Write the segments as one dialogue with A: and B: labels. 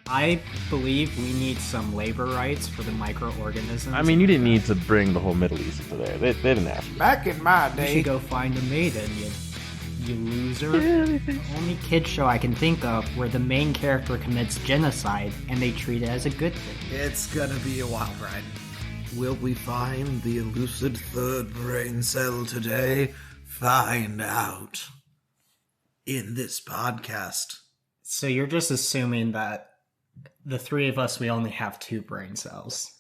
A: I believe we need some labor rights for the microorganisms.
B: I mean, you didn't need to bring the whole Middle East into there. They didn't ask.
C: Back in my
A: You
C: day,
A: should go find a maiden, you loser. Only kid show I can think of where the main character commits genocide and they treat it as a good thing.
C: it's gonna be a wild ride. Will we find the elusive third brain cell today? Find out in this podcast.
A: So you're just assuming that the three of us, we only have 2 brain cells.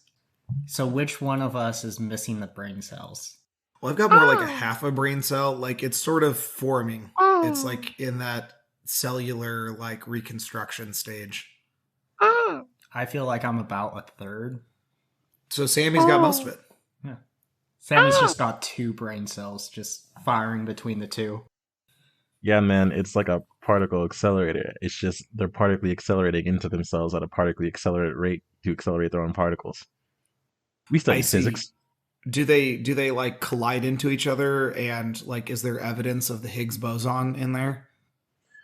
A: So which one of us is missing the brain cells?
C: Well, I've got more like a half a brain cell. Like, it's sort of forming. It's like in that cellular, like, reconstruction stage.
A: I feel like I'm about a third.
C: So Sammy's got most of it.
A: Yeah. Sammy's just got 2 brain cells just firing between the 2.
B: Yeah, man, it's like a particle accelerator. It's just they're partically accelerating into themselves at a partically accelerated rate to accelerate their own particles. We study
C: I see.
B: physics.
C: Do they like collide into each other, and like is there evidence of the Higgs boson in there?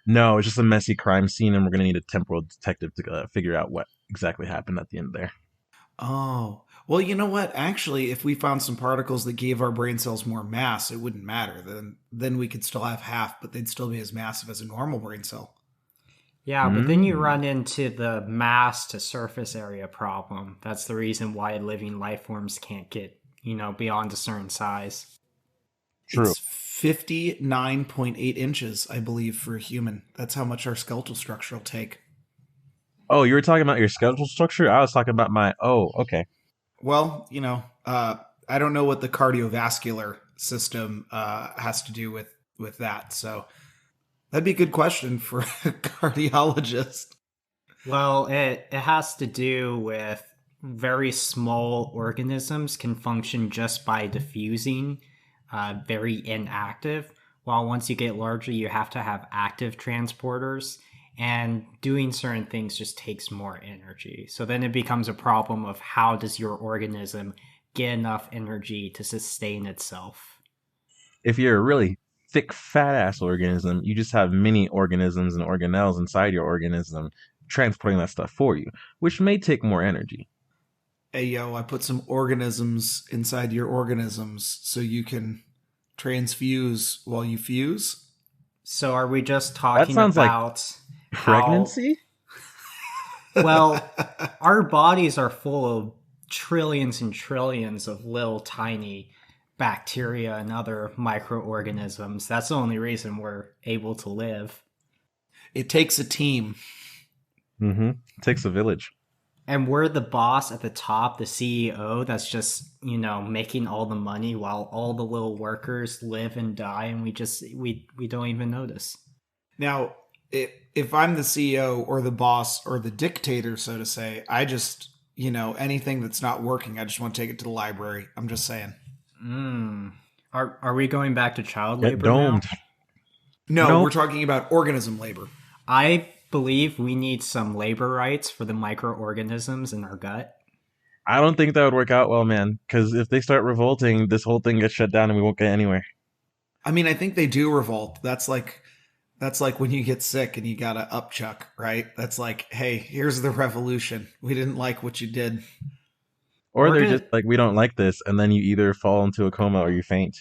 B: No, it's just a messy crime scene, and we're gonna need a temporal detective to figure out what exactly happened at the end there.
C: Oh, well, you know what? Actually, if we found some particles that gave our brain cells more mass, it wouldn't matter. Then we could still have half, but they'd still be as massive as a normal brain cell.
A: Yeah, but then you run into the mass to surface area problem. That's the reason why living life forms can't get, beyond a certain size.
B: True.
C: It's 59.8 inches, I believe, for a human. That's how much our skeletal structure will take.
B: Oh, you were talking about your skeletal structure? I was talking about my... Oh, okay.
C: Well, I don't know what the cardiovascular system has to do with that. So that'd be a good question for a cardiologist.
A: Well, it has to do with very small organisms can function just by diffusing, very inactive. While once you get larger, you have to have active transporters. And doing certain things just takes more energy. So then it becomes a problem of how does your organism get enough energy to sustain itself?
B: If you're a really thick, fat-ass organism, you just have many organisms and organelles inside your organism transporting that stuff for you, which may take more energy.
C: Hey, yo, I put some organisms inside your organisms so you can transfuse while you fuse.
A: So are we just talking
B: sounds like
A: about
B: pregnancy?
A: Well, our bodies are full of trillions and trillions of little tiny bacteria and other microorganisms. That's the only reason we're able to live.
C: It takes a team.
B: Mm-hmm. It takes a village.
A: And we're the boss at the top, the CEO, that's just, making all the money while all the little workers live and die, and we don't even notice.
C: Now, if I'm the CEO or the boss or the dictator, so to say, I just, anything that's not working, I just want to take it to the library. I'm just saying.
A: Are we going back to child
B: Get
A: labor
B: domed.
C: No,
B: Nope.
C: we're talking about organism labor.
A: I believe we need some labor rights for the microorganisms in our gut.
B: I don't think that would work out well, man, because if they start revolting, this whole thing gets shut down and we won't get anywhere.
C: I mean, I think they do revolt. That's like when you get sick and you gotta upchuck, right? That's like, hey, here's the revolution. We didn't like what you did.
B: Or
A: Or
B: they're
A: it-
B: just like, we don't like this, and then you either fall into a coma or you faint.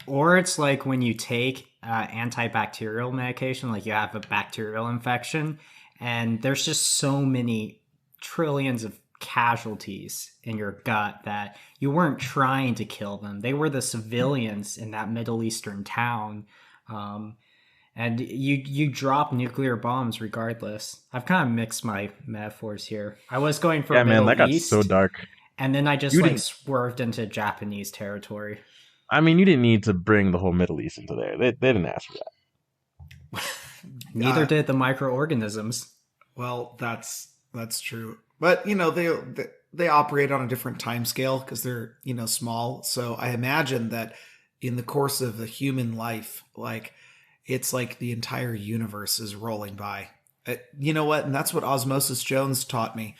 A: Or it's like when you take antibacterial medication, like you have a bacterial infection, and there's just so many trillions of casualties in your gut that you weren't trying to kill them. They were the civilians in that Middle Eastern town. And you drop nuclear bombs regardless. I've kind of mixed my metaphors here. I was going for Middle
B: that got
A: East,
B: so dark.
A: and then I just
B: You
A: like
B: didn't-
A: swerved into Japanese territory.
B: I mean, you didn't need to bring the whole Middle East into there. They didn't ask for that.
A: Neither did the microorganisms.
C: Well, that's true. But they operate on a different time scale because they're small. So I imagine that in the course of a human life, like it's like the entire universe is rolling by. You know what? And that's what Osmosis Jones taught me.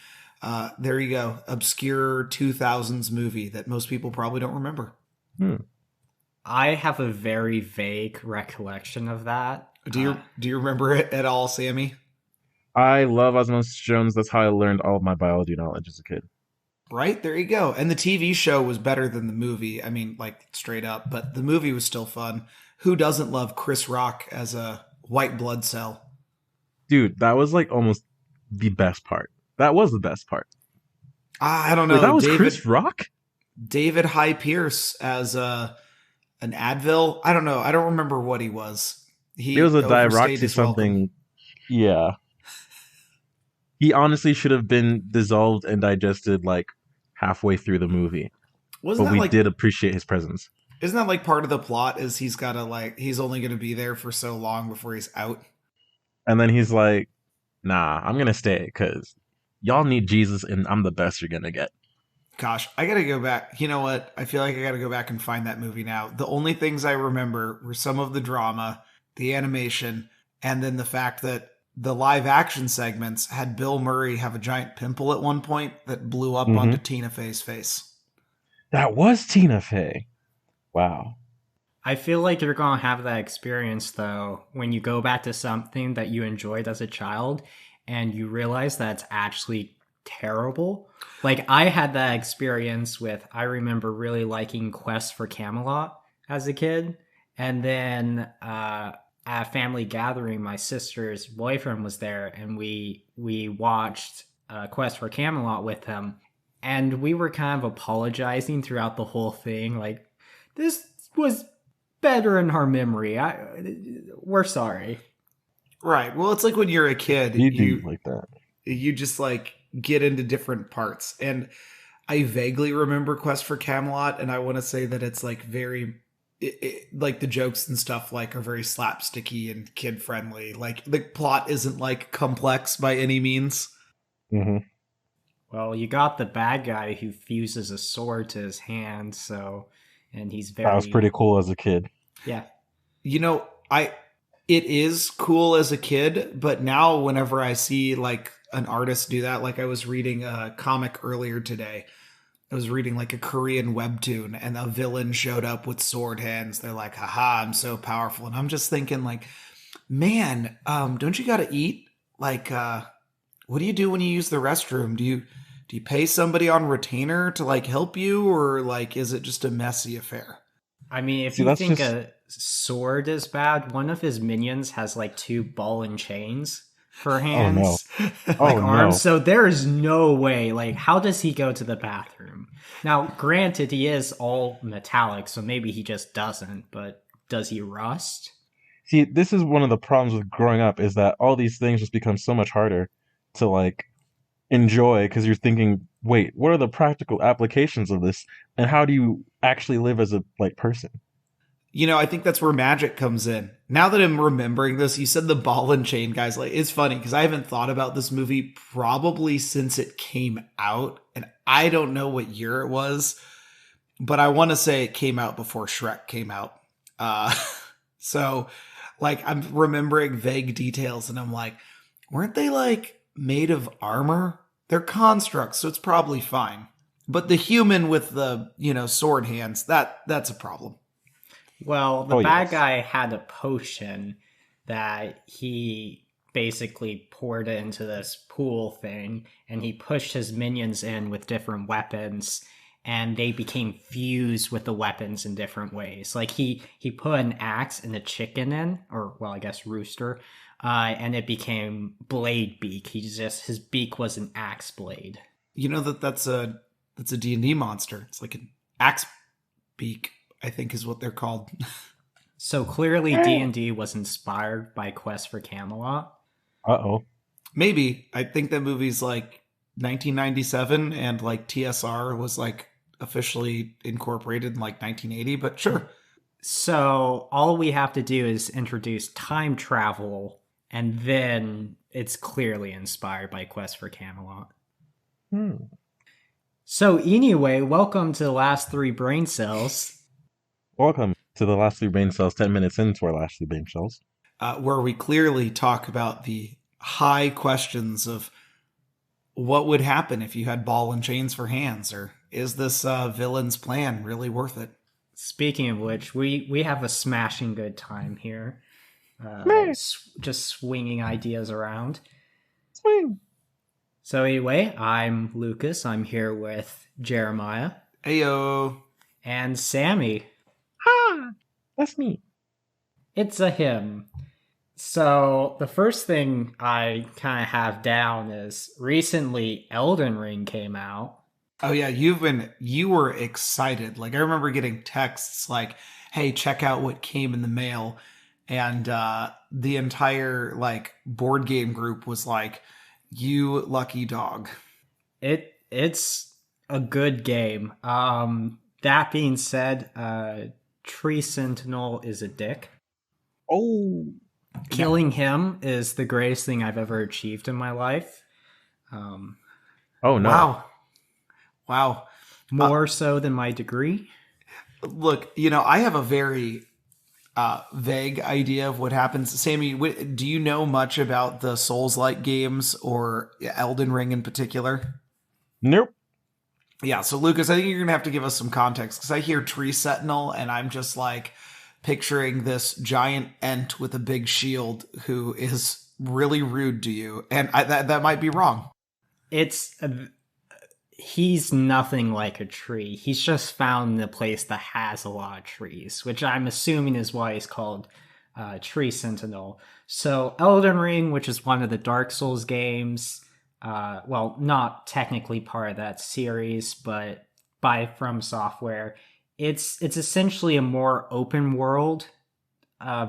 C: There you go. Obscure 2000s movie that most people probably don't remember.
A: I have a very vague recollection of that.
C: Do you remember it at all, Sammy?
B: I love Osmosis Jones. That's how I learned all of my biology knowledge as a kid.
C: Right? There you go. And the TV show was better than the movie. I mean, like straight up, but the movie was still fun. Who doesn't love Chris Rock as a white blood cell?
B: Dude, that was like almost the best part. That was the best part.
C: I don't
B: Wait,
C: know.
B: that was Chris Rock?
C: David High Pierce as an Advil. I don't know. I don't remember what he was. He
B: It was a
C: overstayed
B: Diroxy
C: his welcome.
B: something. Yeah. He honestly should have been dissolved and digested like halfway through the movie.
C: Wasn't
B: But
C: that
B: we
C: like?
B: did appreciate his presence.
C: Isn't that like part of the plot? Is he's got to like he's only going to be there for so long before he's out?
B: And then he's like, nah, I'm going to stay because y'all need Jesus and I'm the best you're going to get.
C: Gosh, I gotta go back. You know what? I feel like I gotta go back and find that movie now. The only things I remember were some of the drama, the animation, and then the fact that the live action segments had Bill Murray have a giant pimple at one point that blew up onto Tina Fey's face.
B: That was Tina Fey. Wow.
A: I feel like you're gonna have that experience though when you go back to something that you enjoyed as a child and you realize that it's actually terrible. Like I had that experience with, I remember really liking Quest for Camelot as a kid, and then at a family gathering, my sister's boyfriend was there, and we watched Quest for Camelot with him, and we were kind of apologizing throughout the whole thing, like this was better in our memory. We're sorry.
C: Right. Well, it's like when you're a kid,
B: You do like that.
C: you just like get into different parts. And I vaguely remember Quest for Camelot, and I want to say that it's like very like the jokes and stuff like are very slapsticky and kid friendly. Like the plot isn't like complex by any means.
B: Mm-hmm.
A: Well, you got the bad guy who fuses a sword to his hand, so, and he's very...
B: That was pretty cool as a kid.
A: Yeah.
C: You know, it is cool as a kid, but now whenever I see like an artist do that, like I was reading a comic earlier today. I was reading like a Korean webtoon, and a villain showed up with sword hands. They're like, haha, I'm so powerful. And I'm just thinking like, man, don't you got to eat? Like, what do you do when you use the restroom? Do you pay somebody on retainer to like help you, or like, is it just a messy affair?
A: I mean, if you think a sword is bad, one of his minions has like 2 ball and chains for hands, like arms. So there is no way. Like, how does he go to the bathroom? Now, granted, he is all metallic, so maybe he just doesn't. But does he rust?
B: See, this is one of the problems with growing up, is that all these things just become so much harder to like enjoy because you're thinking, wait, what are the practical applications of this, and how do you actually live as a like person?
C: You know, I think that's where magic comes in. Now that I'm remembering this, you said the ball and chain guys. Like, it's funny because I haven't thought about this movie probably since it came out, and I don't know what year it was, but I want to say it came out before Shrek came out. So, like, I'm remembering vague details, and I'm like, weren't they like made of armor? They're constructs, so it's probably fine. But the human with the, sword hands, that's a problem.
A: Well, the bad guy had a potion that he basically poured into this pool thing, and he pushed his minions in with different weapons, and they became fused with the weapons in different ways. Like he put an axe and a chicken in, or well, I guess rooster, and it became Blade Beak. His beak was an axe blade.
C: You know that's a D&D monster. It's like an axe beak, I think is what they're called.
A: So clearly D&D was inspired by Quest for Camelot.
B: Uh-oh.
C: Maybe. I think that movie's like 1997, and like TSR was like officially incorporated in like 1980, but sure.
A: So all we have to do is introduce time travel, and then it's clearly inspired by Quest for Camelot. So anyway, welcome to the last 3 brain cells.
B: Welcome to the last 3 brain cells, 10 minutes into our last 3 brain cells.
C: Where we clearly talk about the high questions of what would happen if you had ball and chains for hands, or is this villain's plan really worth it?
A: Speaking of which, we have a smashing good time here. Just swinging ideas around.
B: Swing.
A: So anyway, I'm Lucas. I'm here with Jeremiah
C: Ayo.
A: and Sammy.
B: Ha! That's me.
A: It's a him. So the first thing I kind of have down is recently Elden Ring came out.
C: Oh yeah, you were excited. Like I remember getting texts like, "Hey, check out what came in the mail." And the entire like board game group was like, "You lucky dog."
A: It's a good game. That being said, Tree Sentinel is a dick.
B: Oh.
A: Killing him is the greatest thing I've ever achieved in my life.
B: Oh no.
C: Wow.
A: More so than my degree.
C: Look, I have a very vague idea of what happens. Sammy, do you know much about the Souls-like games or Elden Ring in particular?
B: Nope.
C: Yeah, so Lucas, I think you're going to have to give us some context because I hear Tree Sentinel and I'm just like picturing this giant ent with a big shield who is really rude to you. And that might be wrong.
A: He's nothing like a tree. He's just found the place that has a lot of trees, which I'm assuming is why he's called Tree Sentinel. So Elden Ring, which is one of the Dark Souls games, well, not technically part of that series, but from Software, it's essentially a more open world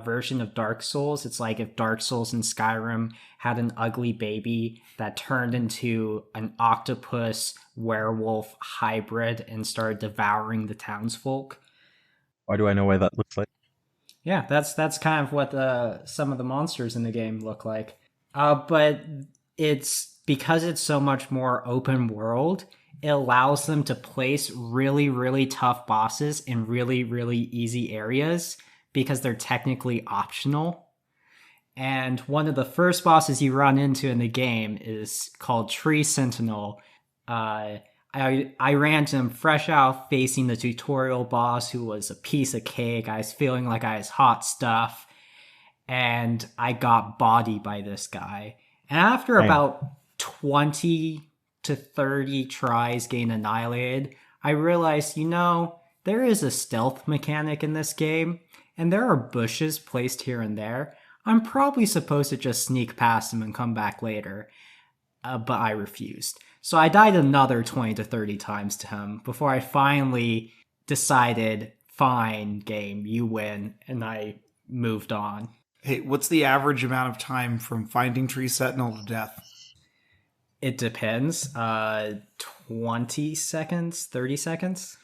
A: version of Dark Souls. It's like if Dark Souls and Skyrim had an ugly baby that turned into an octopus werewolf hybrid and started devouring the townsfolk.
B: Why do I know what that looks like?
A: Yeah, that's kind of what some of the monsters in the game look like. But it's because it's so much more open world, it allows them to place really, really tough bosses in really, really easy areas because they're technically optional. And one of the first bosses you run into in the game is called Tree Sentinel. I ran to him fresh out facing the tutorial boss who was a piece of cake. I was feeling like I was hot stuff. And I got bodied by this guy. And after about 20 to 30 tries getting annihilated, I realized, there is a stealth mechanic in this game. And there are bushes placed here and there. I'm probably supposed to just sneak past them and come back later. But I refused. So I died another 20 to 30 times to him before I finally decided, fine, game, you win. And I moved on.
C: Hey, what's the average amount of time from finding Tree Sentinel to death?
A: It depends. 20 seconds, 30 seconds.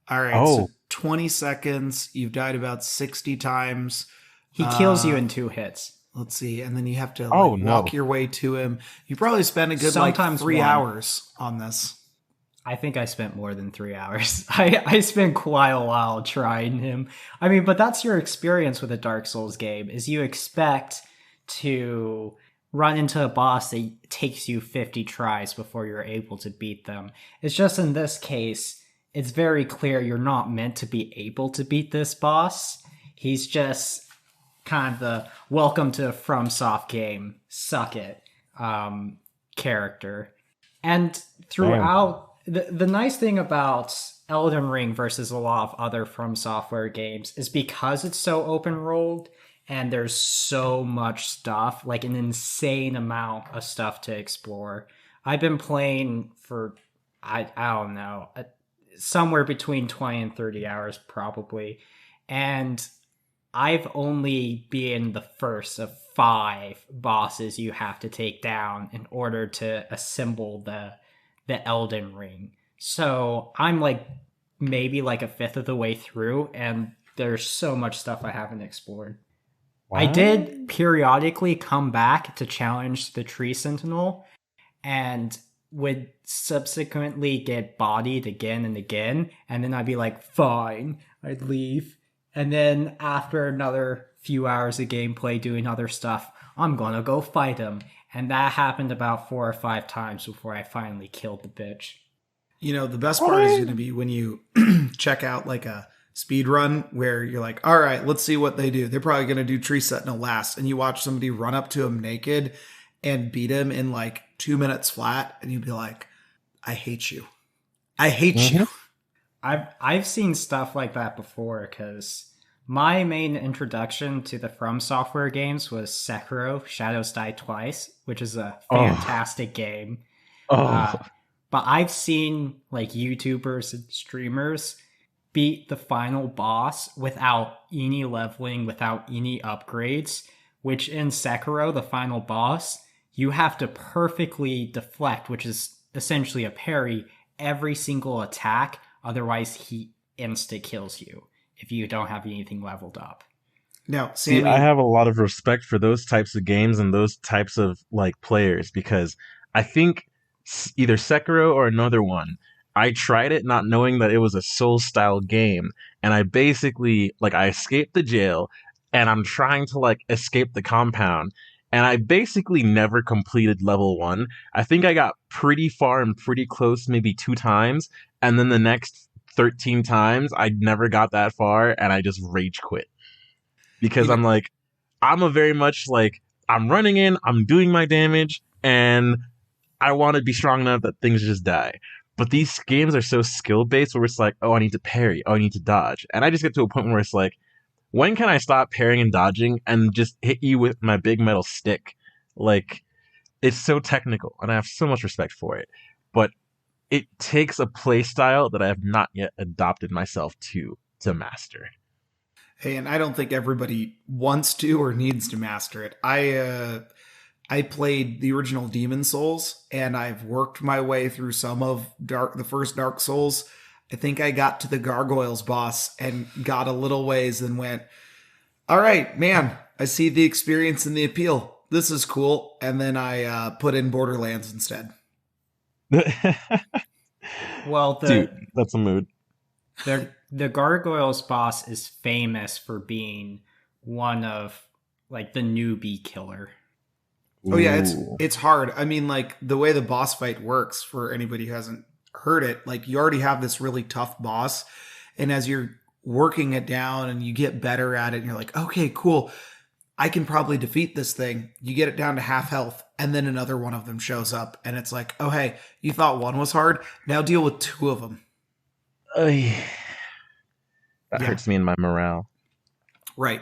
C: All right, so 20 seconds. You've died about 60 times.
A: He kills you in 2 hits.
C: Let's see, and then you have to walk your way to him. You probably spend a good
A: Sometimes
C: 3 hours on this.
A: I think I spent more than 3 hours. I spent quite a while trying him. I mean, but that's your experience with a Dark Souls game, is you expect to run into a boss that takes you 50 tries before you're able to beat them. It's just in this case, it's very clear you're not meant to be able to beat this boss. He's just kind of the welcome to a FromSoft game, suck it character. And throughout, the nice thing about Elden Ring versus a lot of other From Software games is because it's so open world and there's so much stuff, like an insane amount of stuff to explore. I've been playing for, I don't know, somewhere between 20 and 30 hours probably. And I've only been the first of 5 bosses you have to take down in order to assemble the Elden Ring. So I'm maybe a fifth of the way through, and there's so much stuff I haven't explored. Wow. I did periodically come back to challenge the Tree Sentinel, and would subsequently get bodied again and again, and then I'd be like, fine, I'd leave. And then after another few hours of gameplay doing other stuff, I'm gonna go fight him. And that happened about 4 or 5 times before I finally killed the bitch.
C: The best part is going to be when you check out a speed run where you're like, all right, let's see what they do. They're probably going to do Tree Sentinel last. And you watch somebody run up to him naked and beat him in 2 minutes flat, and you'd be like, I hate you. I hate you.
A: I've seen stuff like that before, because my main introduction to the From Software games was Sekiro: Shadows Die Twice, which is a fantastic game. But I've seen like YouTubers and streamers beat the final boss without any leveling, without any upgrades, which in Sekiro, the final boss, you have to perfectly deflect, which is essentially a parry, every single attack. Otherwise, he insta-kills you if you don't have anything leveled up.
C: Now, Sammy,
B: See, I have a lot of respect for those types of games and those types of like players, because I think either Sekiro or another one, I tried it not knowing that it was a Soul style game, and I basically like I escaped the jail and I'm trying to like escape the compound, and I basically never completed level 1. I think I got pretty far and pretty close maybe 2 times, and then the next 13 times I never got that far and I just rage quit. Because I'm like, I'm a very much like, I'm running in, I'm doing my damage, and I want to be strong enough that things just die. But these games are so skill-based where it's like, oh, I need to parry, oh, I need to dodge. And I just get to a point where it's like, when can I stop parrying and dodging and just hit you with my big metal stick? Like, it's so technical, and I have so much respect for it. But it takes a play style that I have not yet adopted myself to master.
C: hey, and I don't think everybody wants to or needs to master it. I played the original Demon Souls, and I've worked my way through some of the first Dark Souls. I think I got to the Gargoyles boss and got a little ways and went, all right, man, I see the experience and the appeal. This is cool. And then I put in Borderlands instead.
A: Well,
B: Dude, that's a mood.
A: The Gargoyles boss is famous for being one of like the newbie killer.
C: Oh yeah, it's hard. I mean, like the way the boss fight works, for anybody who hasn't heard it, like you already have this really tough boss, and as you're working it down and you get better at it and you're like, okay, cool, I can probably defeat this thing. You get it down to half health, and then another one of them shows up, and it's like, oh hey, you thought one was hard, now deal with 2 of them.
B: That hurts me in my morale.
C: Right.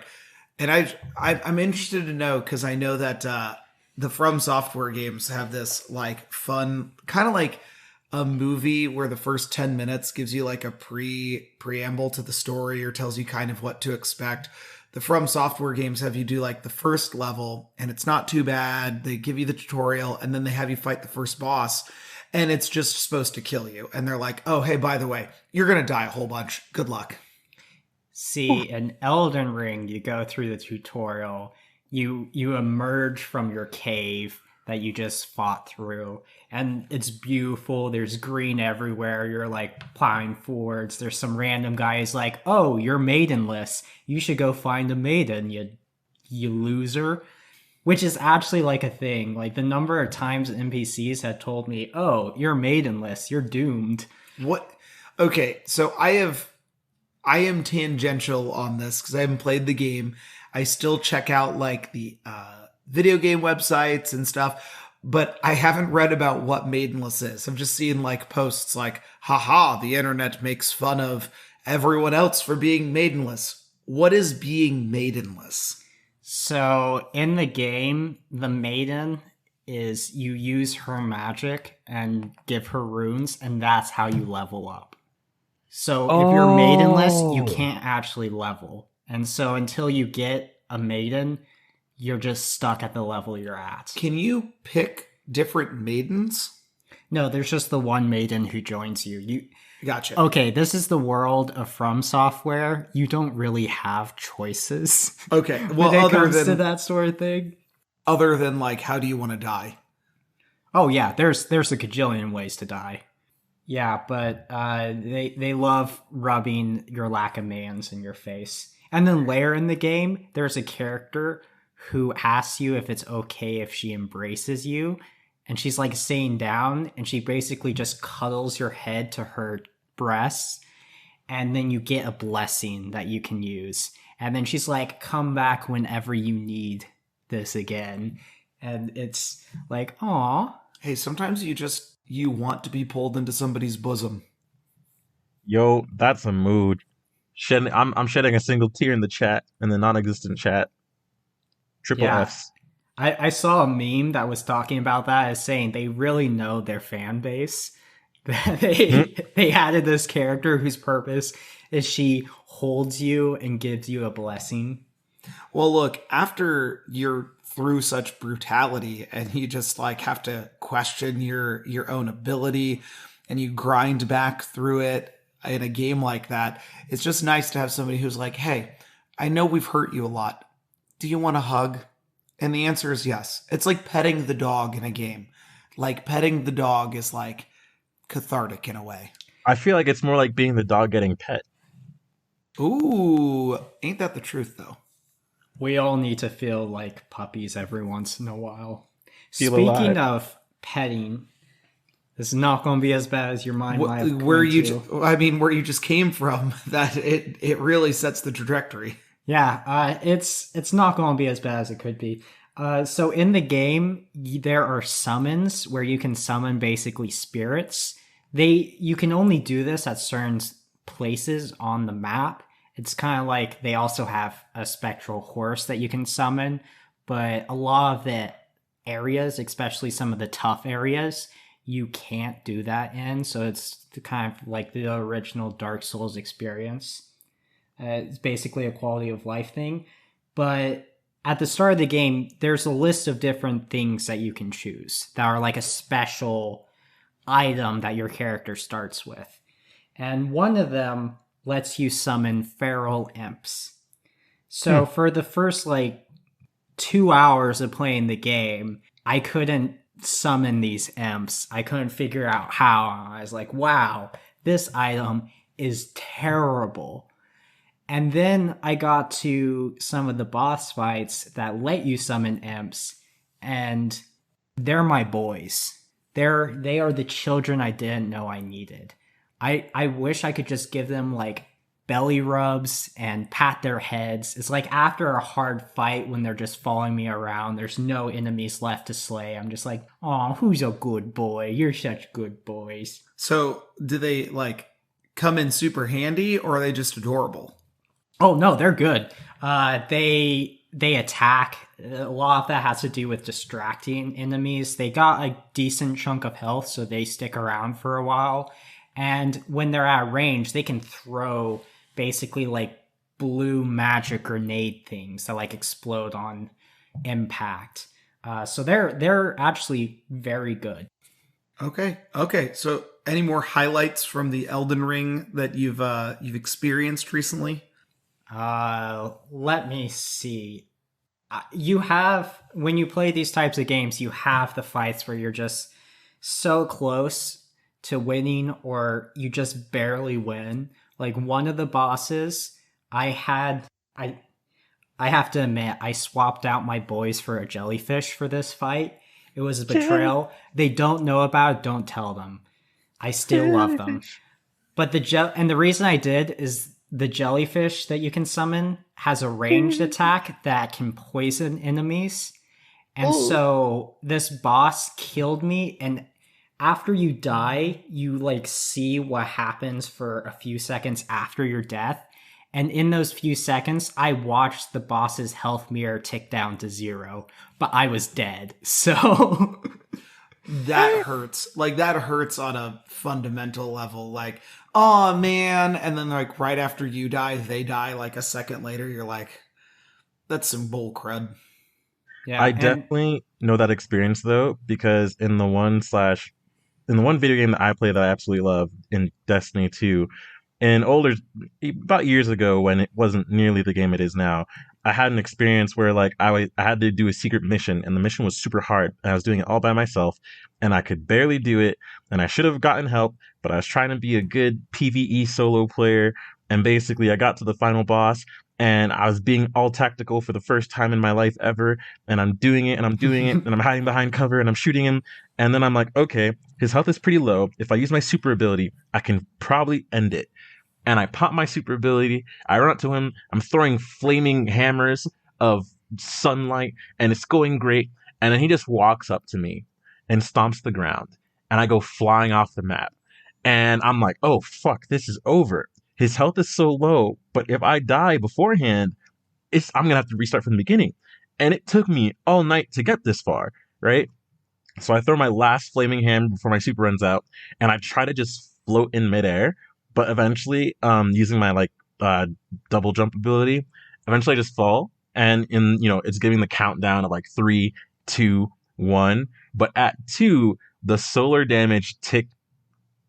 C: And I'm interested to know, because I know that the From Software games have this like fun, kind of like a movie where the first 10 minutes gives you like a preamble to the story or tells you kind of what to expect. The From Software games have you do like the first level, and it's not too bad. They give you the tutorial, and then they have you fight the first boss, and it's just supposed to kill you. And they're like, oh, hey, by the way, you're going to die a whole bunch. Good luck.
A: See, in Elden Ring, you go through the tutorial, you emerge from your cave that you just fought through, and it's beautiful. There's green everywhere. You're like plowing forwards. There's some random guy who's like, oh, you're maidenless. You should go find a maiden, you loser. Which is actually like a thing. Like the number of times NPCs had told me, oh, you're maidenless. You're doomed.
C: What? Okay, so I am tangential on this because I haven't played the game. I still check out like the video game websites and stuff, but I haven't read about what maidenless is. I've just seen like posts like, haha, the internet makes fun of everyone else for being maidenless. What is being maidenless?
A: So in the game, the maiden is you use her magic and give her runes, and that's how you level up. So if you're maidenless, you can't actually level. And so until you get a maiden, you're just stuck at the level you're at.
C: Can you pick different maidens?
A: No, there's just the one maiden who joins you.
C: Gotcha.
A: Okay, this is the world of From Software. You don't really have choices.
C: Okay, well,
A: when it comes to that sort of thing.
C: Other than like, how do you want to die?
A: Oh yeah, there's a gajillion ways to die. Yeah, but they love rubbing your lack of mans in your face. And then later in the game, there's a character who asks you if it's okay if she embraces you. And she's like staying down, and she basically just cuddles your head to her breasts. And then you get a blessing that you can use. And then she's like, come back whenever you need this again. And it's like, aw.
C: Hey, sometimes you want to be pulled into somebody's bosom.
B: Yo, that's a mood. I'm shedding a single tear in the chat, in the non-existent chat. Triple
A: Yeah.
B: Fs.
A: I saw a meme that was talking about that as saying they really know their fan base.
B: Hmm?
A: They added this character whose purpose is she holds you and gives you a blessing.
C: Well, look, after you're through such brutality and you just like have to question your own ability and you grind back through it in a game like that, it's just nice to have somebody who's like, "Hey, I know we've hurt you a lot. Do you want a hug?" And the answer is yes. It's like petting the dog in a game. Like petting the dog is like cathartic in a way.
B: I feel like it's more like being the dog getting pet.
C: Ooh, ain't that the truth though?
A: We all need to feel like puppies every once in a while.
B: Feel
A: Speaking
B: alive.
A: of petting, this is not going to be as bad as your mind might have
C: Where
A: come
C: you,
A: to.
C: I mean, where you just came from, that it really sets the trajectory.
A: Yeah, it's not going to be as bad as it could be. So in the game, there are summons where you can summon basically spirits. You can only do this at certain places on the map. It's kind of like they also have a spectral horse that you can summon, but a lot of the areas, especially some of the tough areas, you can't do that in. So it's kind of like the original Dark Souls experience. It's basically a quality of life thing. But at the start of the game, there's a list of different things that you can choose that are like a special item that your character starts with. And one of them lets you summon feral imps. So for the first like 2 hours of playing the game, I couldn't summon these imps. I couldn't figure out how. I was like, wow, this item is terrible. And then I got to some of the boss fights that let you summon imps, and they're my boys. They are the children I didn't know I needed. I wish I could just give them like belly rubs and pat their heads. It's like after a hard fight when they're just following me around, there's no enemies left to slay. I'm just like, oh, who's a good boy? You're such good boys.
C: So, do they like come in super handy, or are they just adorable?
A: Oh no, they're good. They attack. A lot of that has to do with distracting enemies. They got a decent chunk of health, so they stick around for a while. And when they're at range, they can throw basically like blue magic grenade things that like explode on impact. So they're actually very good.
C: Okay. So, any more highlights from the Elden Ring that you've experienced recently?
A: Let me see. You have, when you play these types of games, you have the fights where you're just so close to winning or you just barely win. Like one of the bosses, I have to admit, I swapped out my boys for a jellyfish for this fight. It was a betrayal. They don't know about it, don't tell them. I still love them. But and the reason I did is the jellyfish that you can summon has a ranged attack that can poison enemies. And so this boss killed me, and after you die, you like see what happens for a few seconds after your death. And in those few seconds, I watched the boss's health meter tick down to 0, but I was dead. So
C: That hurts. Like that hurts on a fundamental level. Like, oh man, and then like right after you die, they die like a second later. You're like, that's some bull crud.
A: yeah,
B: I
A: and
B: definitely know that experience though, because in the one video game that I play that I absolutely love in Destiny 2, and older about years ago when it wasn't nearly the game it is now, I had an experience where like I had to do a secret mission and the mission was super hard and I was doing it all by myself and I could barely do it and I should have gotten help, but I was trying to be a good PvE solo player and basically I got to the final boss and I was being all tactical for the first time in my life ever and I'm doing it and I'm doing it and I'm hiding behind cover and I'm shooting him and then I'm like, okay, his health is pretty low. If I use my super ability, I can probably end it and I pop my super ability. I run up to him. I'm throwing flaming hammers of sunlight, and it's going great. And then he just walks up to me, and stomps the ground, and I go flying off the map. And I'm like, oh fuck, this is over. His health is so low, but if I die beforehand, I'm gonna have to restart from the beginning. And it took me all night to get this far, right? So I throw my last flaming hand before my super runs out, and I try to just float in midair. But eventually, using my uh, double jump ability, eventually I just fall, and it's giving the countdown of like 3, 2, 1. But at 2, the solar damage tick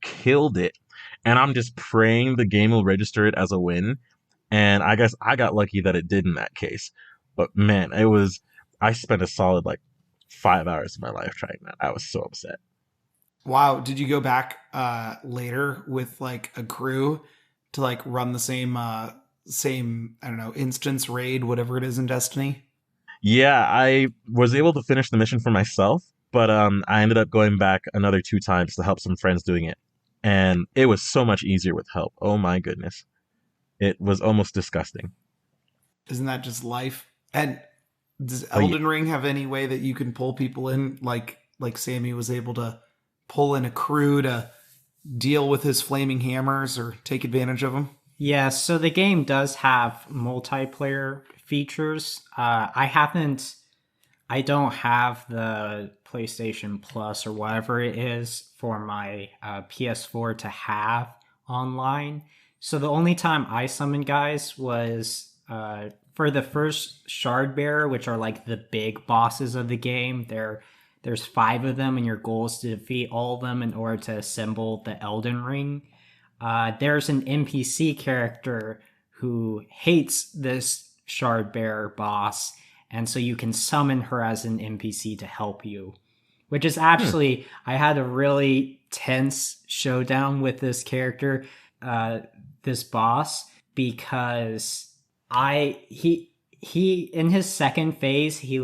B: killed it, and I'm just praying the game will register it as a win. And I guess I got lucky that it did in that case. But man, I spent a solid like 5 hours of my life trying that. I was so upset.
C: Wow. Did you go back later with like a crew to like run the same I don't know, instance, raid, whatever it is in Destiny?
B: Yeah, I was able to finish the mission for myself, but I ended up going back another 2 times to help some friends doing it. And it was so much easier with help. Oh my goodness. It was almost disgusting.
C: Isn't that just life? And does
B: Oh, yeah.
C: Elden Ring have any way that you can pull people in like Sammy was able to pull in a crew to deal with his flaming hammers or take advantage of them?
A: Yeah, so the game does have multiplayer features. I don't have the PlayStation Plus or whatever it is for my PS4 to have online. So the only time I summoned guys was for the first Shard Bearer, which are like the big bosses of the game. There's 5 of them, and your goal is to defeat all of them in order to assemble the Elden Ring. There's an NPC character who hates this Shard Bearer boss, and so you can summon her as an NPC to help you. Which is actually, I had a really tense showdown with this character, this boss, because he in his second phase he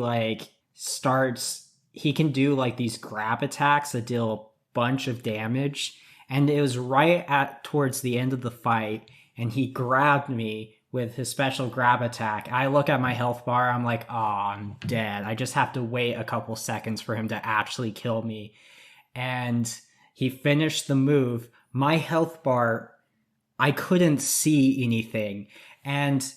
A: can do like these grab attacks that deal a bunch of damage, and it was right at towards the end of the fight, and he grabbed me with his special grab attack. I look at my health bar, I'm like, oh, I'm dead. I just have to wait a couple seconds for him to actually kill me. And he finished the move. My health bar, I couldn't see anything. And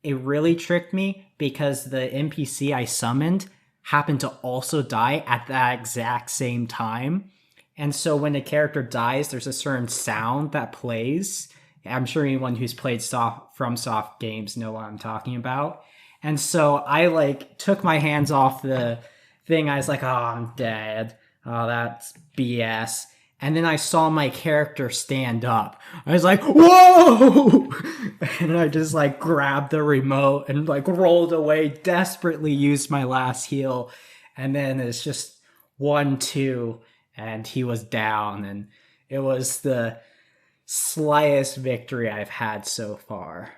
A: it really tricked me because the NPC I summoned happened to also die at that exact same time. And so when a character dies, there's a certain sound that plays. I'm sure anyone who's played FromSoft games know what I'm talking about. And so I like took my hands off the thing. I was like, oh, I'm dead. Oh, that's BS. And then I saw my character stand up. I was like, whoa! And I just like grabbed the remote and like rolled away, desperately used my last heal. And then it's just 1-2, and he was down. And it was the slightest victory I've had so far.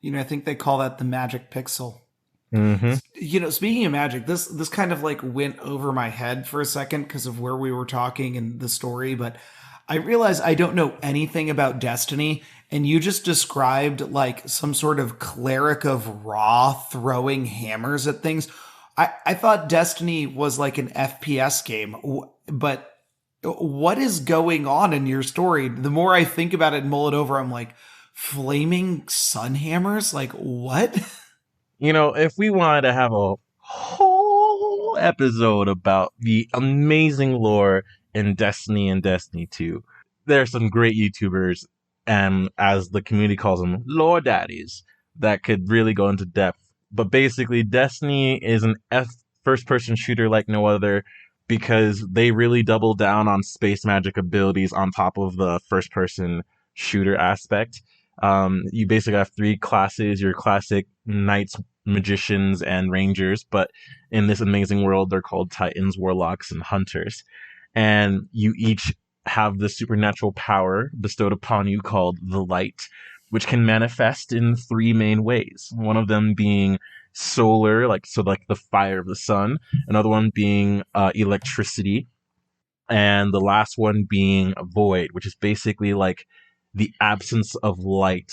C: I think they call that the magic pixel.
B: Mm-hmm.
C: Speaking of magic, this kind of like went over my head for a second because of where we were talking and the story, but I realized I don't know anything about Destiny, and you just described like some sort of cleric of Ra throwing hammers at things. I thought Destiny was like an FPS game, but what is going on in your story? The more I think about it and mull it over, I'm like, flaming sun hammers? Like, what?
B: If we wanted to have a whole episode about the amazing lore in Destiny and Destiny 2, there are some great YouTubers, and as the community calls them, lore daddies, that could really go into depth. But basically, Destiny is an first-person shooter like no other because they really double down on space magic abilities on top of the first-person shooter aspect. You basically have 3 classes, your classic knights, magicians, and rangers, but in this amazing world, they're called titans, warlocks, and hunters. And you each have the supernatural power bestowed upon you called the light, which can manifest in 3 main ways. One of them being solar, like the fire of the sun, another one being electricity, and the last one being void, which is basically like the absence of light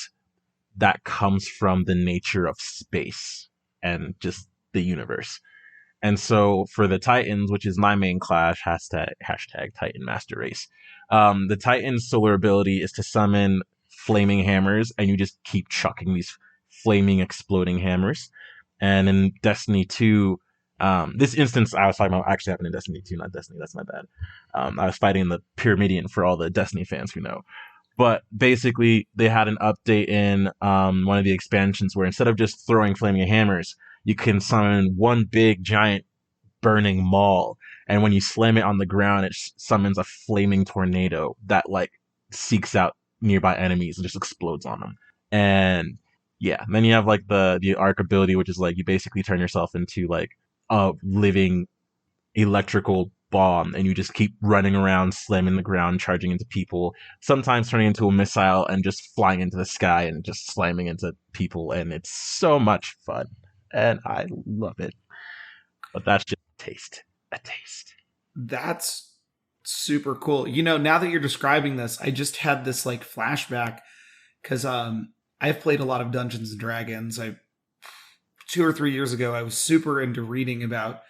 B: that comes from the nature of space and just the universe. And so for the Titans, which is my main class, hashtag Titan Master Race, the Titan's solar ability is to summon flaming hammers, and you just keep chucking these flaming, exploding hammers. And in Destiny 2, this instance I was talking about actually happened in Destiny 2, not Destiny. That's my bad. I was fighting the Pyramidion for all the Destiny fans who know. But basically, they had an update in one of the expansions where instead of just throwing flaming hammers, you can summon one big giant burning maul, and when you slam it on the ground, it summons a flaming tornado that like seeks out nearby enemies and just explodes on them. And yeah, then you have like the arc ability, which is like you basically turn yourself into like a living electrical bomb, and you just keep running around, slamming the ground, charging into people, sometimes turning into a missile and just flying into the sky and just slamming into people, and it's so much fun, and I love it. But that's just a taste.
C: That's super cool. You know, now that you're describing this, I just had this like flashback because I've played a lot of Dungeons and Dragons. 2 or 3 years ago, I was super into reading about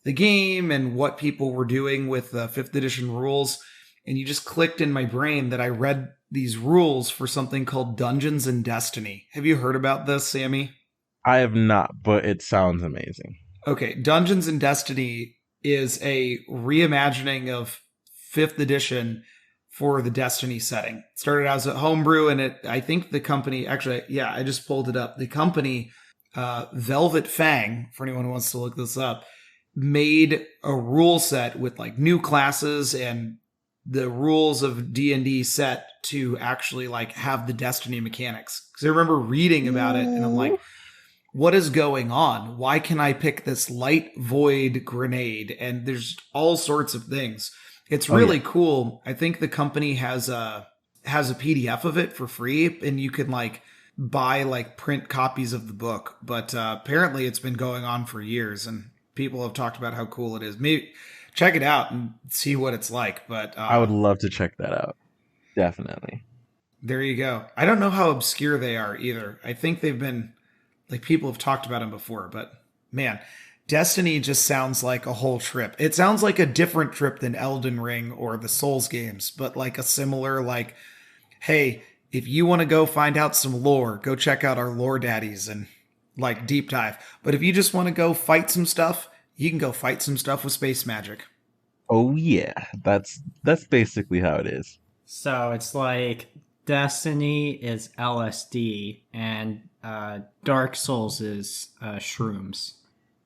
C: the game and what people were doing with the 5th edition rules. And you just clicked in my brain that I read these rules for something called Dungeons and Destiny. Have you heard about this, Sammy?
B: I have not, but it sounds amazing.
C: Okay, Dungeons and Destiny is a reimagining of 5th edition for the Destiny setting. It started out as a homebrew, and I think the company, actually, yeah, I just pulled it up. The company, Velvet Fang, for anyone who wants to look this up, made a rule set with like new classes and the rules of D&D set to actually like have the Destiny mechanics. Because I remember reading about it, and I'm like, what is going on? Why can I pick this light void grenade? And there's all sorts of things. It's really cool. I think the company has a PDF of it for free, and you can like buy like print copies of the book. But apparently it's been going on for years, and people have talked about how cool it is. Maybe check it out and see what it's like. But
B: I would love to check that out. Definitely.
C: There you go. I don't know how obscure they are either. I think they've been like people have talked about them before, but man, Destiny just sounds like a whole trip. It sounds like a different trip than Elden Ring or the Souls games, but like a similar like, hey, if you want to go find out some lore, go check out our lore daddies and like deep dive. But if you just want to go fight some stuff, you can go fight some stuff with space magic.
B: Oh yeah, that's basically how it is.
A: So it's like Destiny is LSD and Dark Souls is shrooms.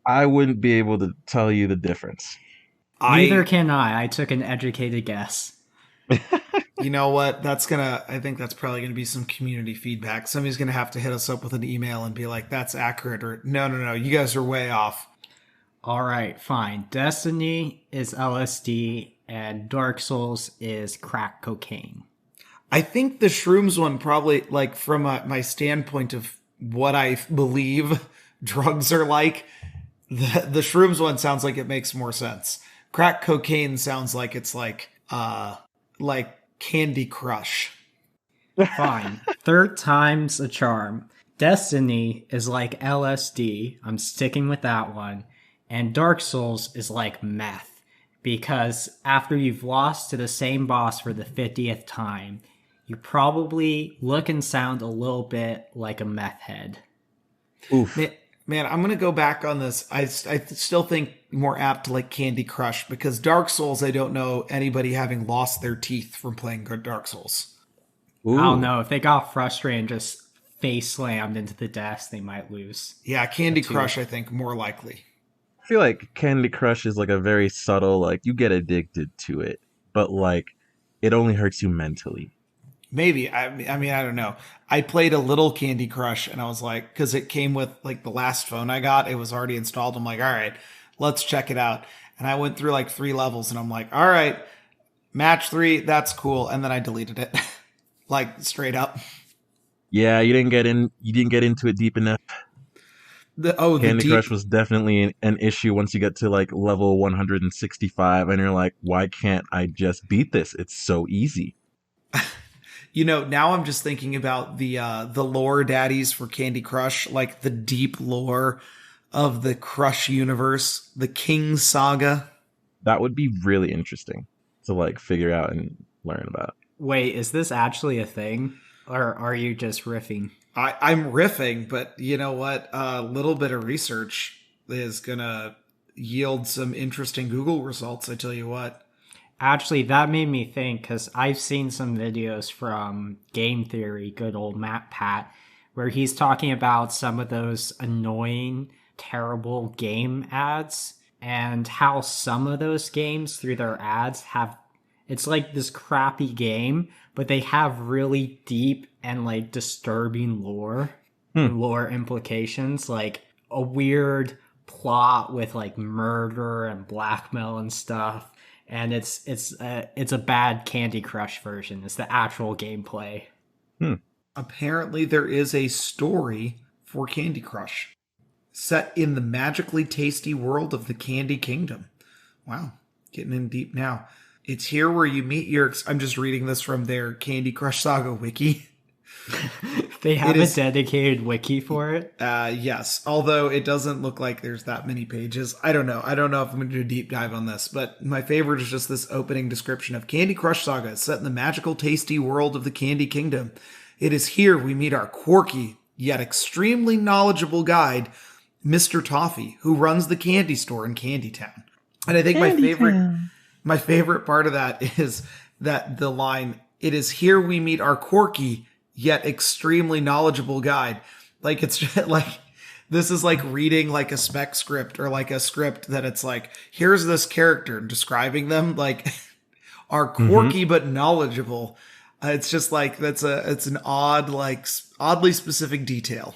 B: I wouldn't be able to tell you the difference.
A: Neither can I. I took an educated guess.
C: You know what? I think that's probably going to be some community feedback. Somebody's going to have to hit us up with an email and be like, that's accurate, or no, you guys are way off.
A: All right, fine. Destiny is LSD and Dark Souls is crack cocaine.
C: I think the shrooms one probably, like, from my standpoint of what I believe drugs are like, the shrooms one sounds like it makes more sense. Crack cocaine sounds like it's like Candy Crush.
A: Fine. Third time's a charm. Destiny is like LSD. I'm sticking with that one. And Dark Souls is like meth. Because after you've lost to the same boss for the 50th time, you probably look and sound a little bit like a meth head.
B: Oof.
C: Man, I'm going to go back on this. I still think more apt to like Candy Crush, because Dark Souls, I don't know anybody having lost their teeth from playing Dark Souls.
B: Ooh.
A: I don't know. If they got frustrated and just face slammed into the desk, they might lose.
C: Yeah, Candy Crush, I think, more likely.
B: I feel like Candy Crush is like a very subtle, like you get addicted to it, but like it only hurts you mentally.
C: Maybe. I mean, I don't know. I played a little Candy Crush, and I was like, because it came with like the last phone I got, it was already installed. I'm like, all right, let's check it out. And I went through like 3 levels, and I'm like, all right, match 3, that's cool. And then I deleted it, like straight up.
B: Yeah, you didn't get into it deep enough. Candy Crush was definitely an issue once you get to like level 165, and you're like, why can't I just beat this? It's so easy.
C: You know, now I'm just thinking about the lore daddies for Candy Crush, like the deep lore of the Crush universe, the King Saga.
B: That would be really interesting to like figure out and learn about.
A: Wait, is this actually a thing? Or are you just riffing?
C: I'm riffing, but you know what? A little bit of research is gonna yield some interesting Google results, I tell you what.
A: Actually, that made me think, because I've seen some videos from Game Theory, good old Matt Pat, where he's talking about some of those annoying, terrible game ads, and how some of those games, through their ads, have... It's like this crappy game, but they have really deep and like disturbing lore, lore implications, like a weird plot with like murder and blackmail and stuff. And it's a bad Candy Crush version. It's the actual gameplay.
C: Apparently, there is a story for Candy Crush set in the magically tasty world of the Candy Kingdom. Wow, getting in deep now. It's here where you meet your... I'm just reading this from their Candy Crush Saga wiki.
A: They have a dedicated wiki for it?
C: Yes, although it doesn't look like there's that many pages. I don't know if I'm going to do a deep dive on this, but my favorite is just this opening description of Candy Crush Saga set in the magical, tasty world of the Candy Kingdom. It is here we meet our quirky, yet extremely knowledgeable guide, Mr. Toffee, who runs the candy store in Candy Town. And I think my favorite part of that is that the line, "It is here we meet our quirky, yet extremely knowledgeable guide." Like, it's just like, this is like reading like a spec script, or like a script that it's like, here's this character describing them, like, are quirky but knowledgeable. It's just like, it's an odd, like, oddly specific detail.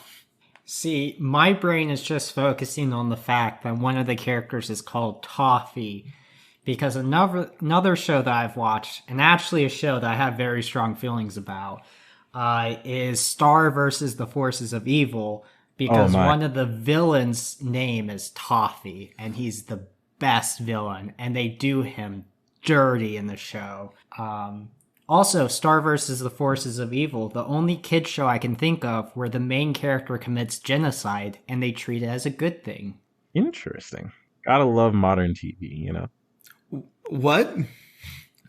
A: See, my brain is just focusing on the fact that one of the characters is called Toffee, because another show that I've watched, and actually a show that I have very strong feelings about, is Star versus the Forces of Evil, because one of the villains' name is Toffee, and he's the best villain, and they do him dirty in the show. Also, Star versus the Forces of Evil, the only kid show I can think of where the main character commits genocide, and they treat it as a good thing.
B: Interesting. Gotta love modern TV, you know?
C: What?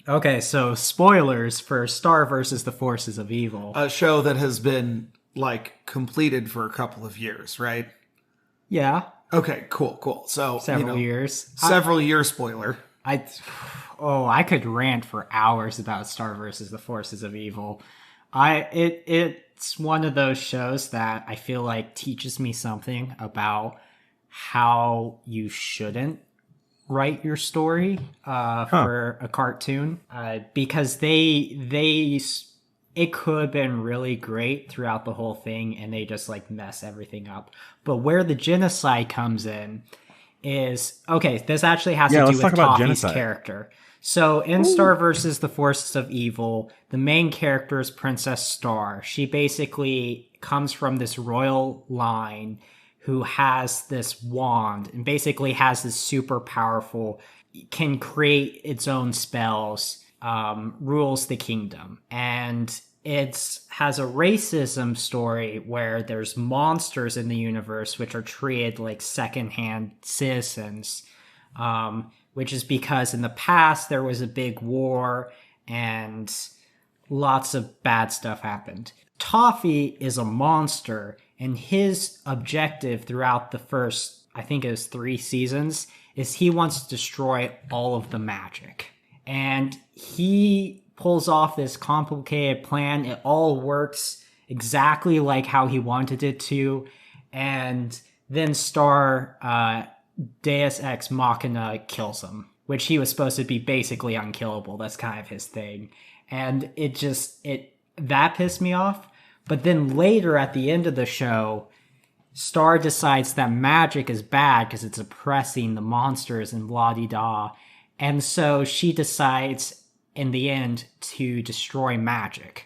A: Okay, so spoilers for Star versus the Forces of Evil.
C: A show that has been, like, completed for a couple of years, right?
A: Yeah.
C: Okay, cool. So,
A: Several years.
C: Several years spoiler.
A: I could rant for hours about Star versus the Forces of Evil. It's one of those shows that I feel like teaches me something about how you shouldn't write your story for a cartoon, because it could have been really great throughout the whole thing, and they just like mess everything up. But where the genocide comes in is, okay, this actually has to do with Toffee's character. So in Star versus the Forces of Evil, the main character is Princess Star. She basically comes from this royal line who has this wand and basically has this super powerful, can create its own spells, rules the kingdom. And it has a racism story where there's monsters in the universe which are treated like secondhand citizens, which is because in the past there was a big war and lots of bad stuff happened. Toffee is a monster, and his objective throughout the first, I think it was 3 seasons, is he wants to destroy all of the magic. And he pulls off this complicated plan. It all works exactly like how he wanted it to. And then Star, Deus Ex Machina kills him, which he was supposed to be basically unkillable. That's kind of his thing. And that pissed me off. But then later at the end of the show, Star decides that magic is bad because it's oppressing the monsters and blah-de-da. And so she decides in the end to destroy magic.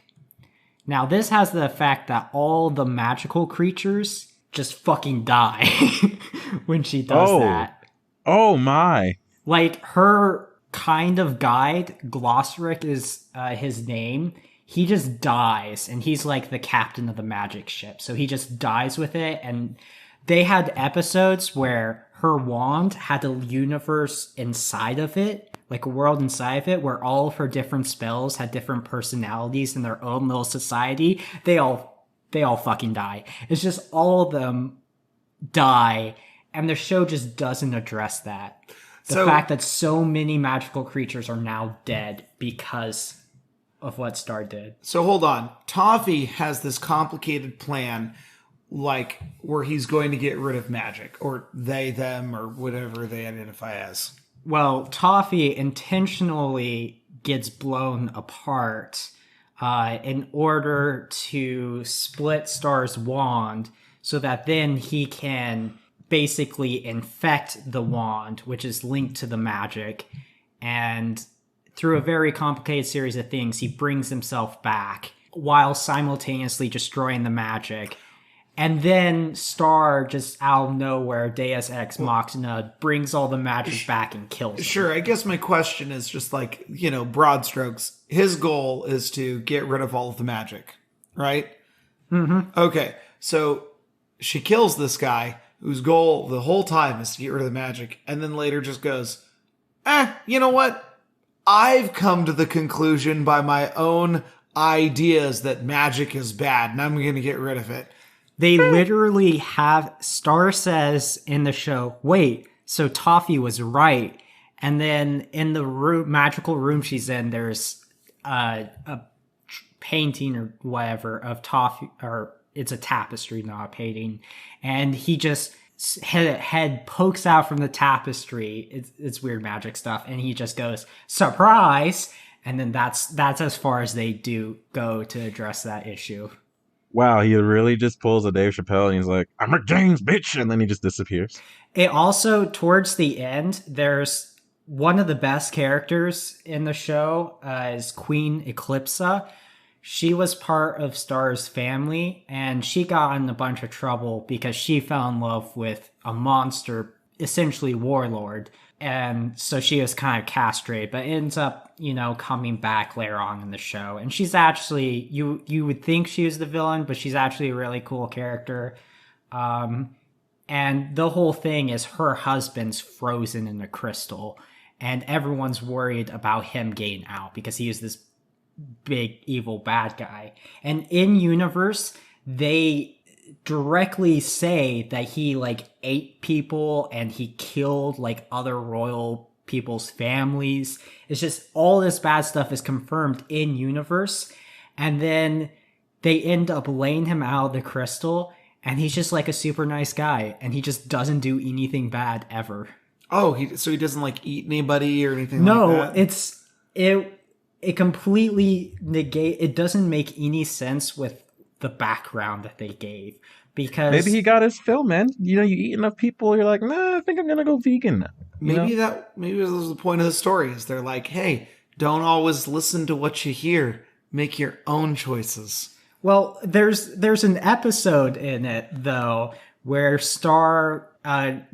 A: Now this has the effect that all the magical creatures just fucking die when she does that.
B: Oh my.
A: Like, her kind of guide, Glossric is his name, he just dies, and he's like the captain of the magic ship. So he just dies with it, and they had episodes where her wand had a universe inside of it, like a world inside of it, where all of her different spells had different personalities in their own little society. They all fucking die. It's just all of them die, and the show just doesn't address that. The fact that so many magical creatures are now dead because of what Star did.
C: So hold on. Toffee has this complicated plan, like where he's going to get rid of magic, or they, them, or whatever they identify as.
A: Well, Toffee intentionally gets blown apart in order to split Star's wand so that then he can basically infect the wand, which is linked to the magic. And through a very complicated series of things, he brings himself back while simultaneously destroying the magic. And then Star, just out of nowhere, Deus Ex Machina, brings all the magic back and kills him.
C: Sure, I guess my question is just like, broad strokes. His goal is to get rid of all of the magic, right?
A: Mm-hmm.
C: Okay, so she kills this guy whose goal the whole time is to get rid of the magic, and then later just goes, you know what? I've come to the conclusion by my own ideas that magic is bad, and I'm going to get rid of it.
A: They literally have, Star says in the show, wait, so Toffee was right. And then in the magical room she's in, there's a painting or whatever of Toffee, or it's a tapestry, not a painting. And he just, head pokes out from the tapestry. It's weird magic stuff. And he just goes, surprise! And then that's as far as they do go to address that issue.
B: Wow, he really just pulls a Dave Chappelle and he's like, I'm a James, bitch! And then he just disappears.
A: It also, towards the end, there's one of the best characters in the show is Queen Eclipsa. She was part of Star's family, and she got in a bunch of trouble because she fell in love with a monster, essentially warlord. And so she was kind of castrated, but ends up, coming back later on in the show. And she's actually, you would think she was the villain, but she's actually a really cool character. And the whole thing is her husband's frozen in a crystal, and everyone's worried about him getting out because he is this big evil bad guy. And in universe, they directly say that he ate people and he killed other royal people's families. It's just all this bad stuff is confirmed in universe, and then they end up laying him out of the crystal, and he's just a super nice guy, and he just doesn't do anything bad ever.
C: Oh, so he doesn't eat anybody or anything
A: like that?
C: No,
A: it completely it doesn't make any sense with the background that they gave, because
B: maybe he got his fill, man. You eat enough people, you're like, nah, I think I'm gonna go vegan now.
C: Maybe that was the point of the story, is they're like, hey, don't always listen to what you hear, make your own choices.
A: Well, there's an episode in it though where Star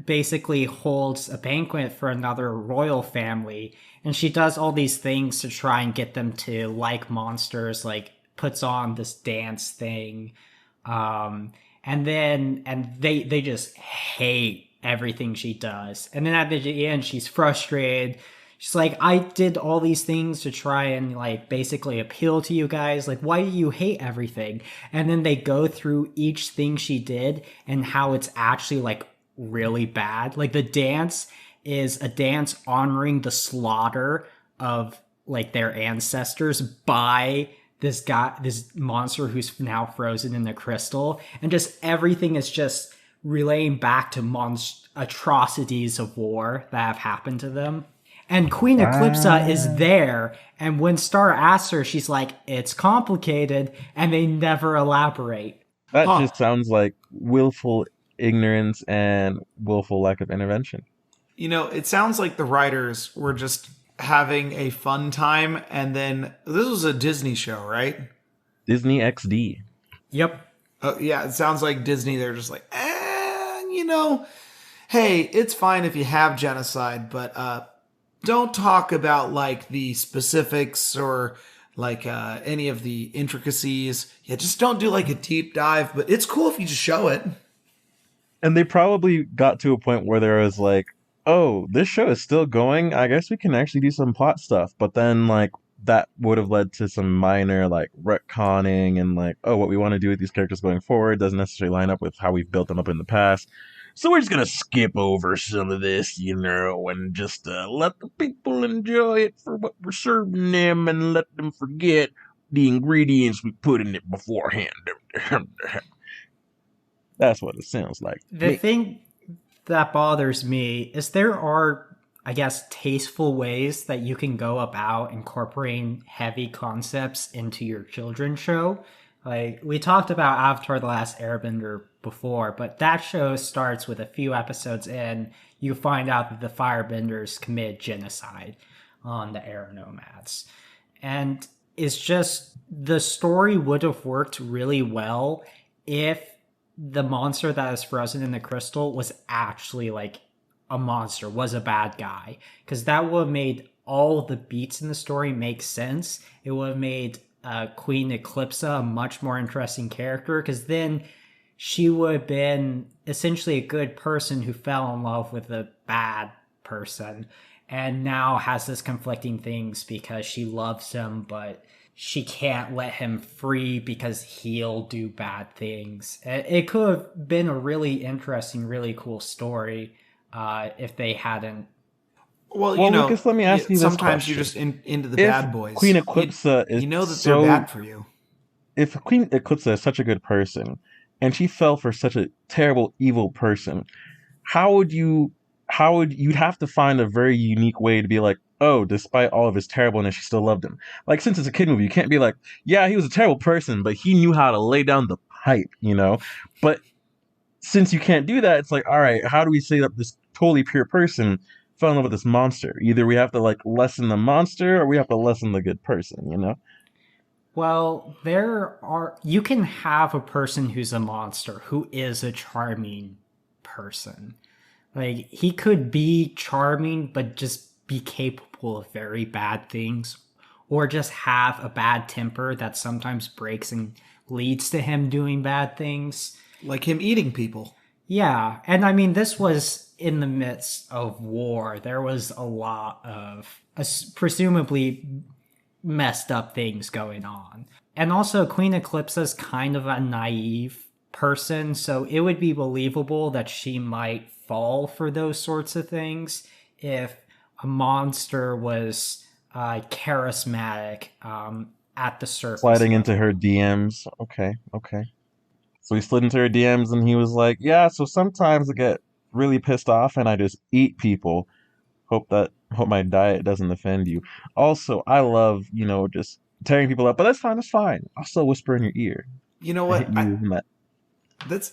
A: basically holds a banquet for another royal family, and she does all these things to try and get them to like monsters, puts on this dance thing, and they just hate everything she does. And then at the end, she's frustrated. She's like, I did all these things to try and basically appeal to you guys. Why do you hate everything? And then they go through each thing she did and how it's actually really bad. The dance is a dance honoring the slaughter of their ancestors by this monster who's now frozen in the crystal, and just everything is just relaying back to atrocities of war that have happened to them. And Queen Eclipsa is there, and when Star asks her, she's like, it's complicated, and they never elaborate.
B: That just sounds like willful ignorance and willful lack of intervention.
C: It sounds like the writers were just having a fun time, and then this was a Disney show, right?
B: Disney XD.
A: Yep.
C: Oh yeah, it sounds like Disney. They're just like, hey, it's fine if you have genocide, but don't talk about the specifics or any of the intricacies. Yeah, just don't do a deep dive. But it's cool if you just show it.
B: And they probably got to a point where there was like, oh, this show is still going. I guess we can actually do some plot stuff. But then like that would have led to some minor like retconning and like, oh, what we want to do with these characters going forward doesn't necessarily line up with how we've built them up in the past. So we're just gonna skip over some of this, and just let the people enjoy it for what we're serving them, and let them forget the ingredients we put in it beforehand. That's what it sounds like.
A: The thing that bothers me is there are, I guess, tasteful ways that you can go about incorporating heavy concepts into your children's show. Like, we talked about Avatar The Last Airbender before, but that show starts with a few episodes in, you find out that the Firebenders committed genocide on the Air Nomads. And it's just, the story would have worked really well if the monster that is frozen in the crystal was actually like a monster, was a bad guy. Because that would have made all the beats in the story make sense. It would have made Queen Eclipsa a much more interesting character, because then she would have been essentially a good person who fell in love with a bad person and now has this conflicting things because she loves him, but she can't let him free because he'll do bad things. It could have been a really interesting, really cool story if they hadn't.
C: Well,
B: Lucas, let me ask you this
C: sometimes
B: question.
C: you're just into the
B: If
C: bad boys.
B: Queen Eclipsa is
C: you know that
B: so,
C: they're bad for you.
B: If Queen Eclipsa is such a good person and she fell for such a terrible, evil person, you'd have to find a very unique way to be like, oh, despite all of his terribleness, she still loved him. Like, since it's a kid movie, you can't be like, yeah, he was a terrible person, but he knew how to lay down the pipe, But since you can't do that, it's like, all right, how do we say that this totally pure person fell in love with this monster? Either we have to like lessen the monster or we have to lessen the good person,
A: Well, you can have a person who's a monster who is a charming person. Like, he could be charming, but just be capable of very bad things, or just have a bad temper that sometimes breaks and leads to him doing bad things.
C: Like him eating people.
A: Yeah, and I mean, this was in the midst of war. There was a lot of presumably messed up things going on. And also, Queen Eclipsa's kind of a naive person, so it would be believable that she might fall for those sorts of things if a monster was charismatic at the surface.
B: Sliding into her DMs. Okay. So he slid into her DMs and he was like, yeah, so sometimes I get really pissed off and I just eat people. Hope my diet doesn't offend you. Also, I love, just tearing people up, but that's fine. I'll still whisper in your ear.
C: You know what?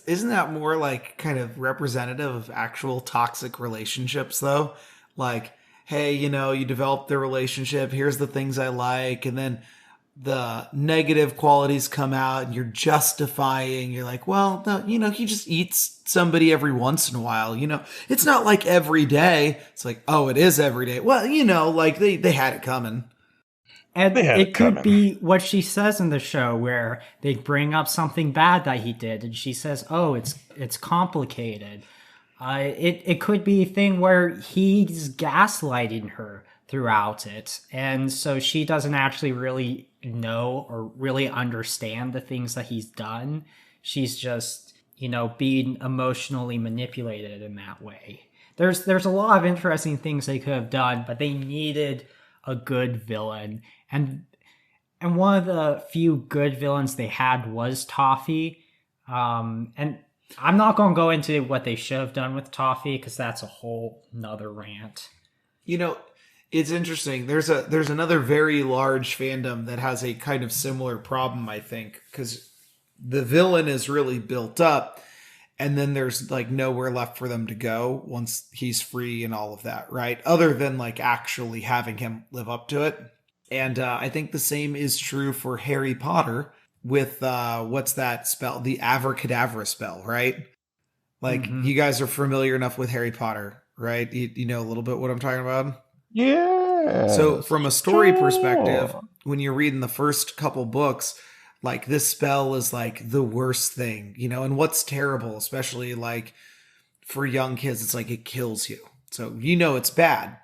B: Isn't
C: that more like kind of representative of actual toxic relationships though? Like, hey, you develop the relationship, here's the things I like, and then the negative qualities come out and you're justifying, you're like, well, no, he just eats somebody every once in a while, it's not like every day. It's like, oh, it is every day. Well, like they had it coming.
A: And it could be what she says in the show where they bring up something bad that he did and she says, oh, it's complicated. It could be a thing where he's gaslighting her throughout it. And so she doesn't actually really know or really understand the things that he's done. She's just, being emotionally manipulated in that way. There's a lot of interesting things they could have done, but they needed a good villain. And one of the few good villains they had was Toffee. And I'm not going to go into what they should have done with Toffee because that's a whole nother rant.
C: It's interesting. There's another very large fandom that has a kind of similar problem, I think, because the villain is really built up and then there's like nowhere left for them to go once he's free and all of that, right? Other than like actually having him live up to it. And I think the same is true for Harry Potter with what's that spell? The Abracadabra spell, right? Like, you guys are familiar enough with Harry Potter, right? You know a little bit what I'm talking about?
B: Yeah.
C: So from a story perspective, when you're reading the first couple books, like this spell is like the worst thing, and what's terrible, especially like for young kids, it's like it kills you. So you know it's bad.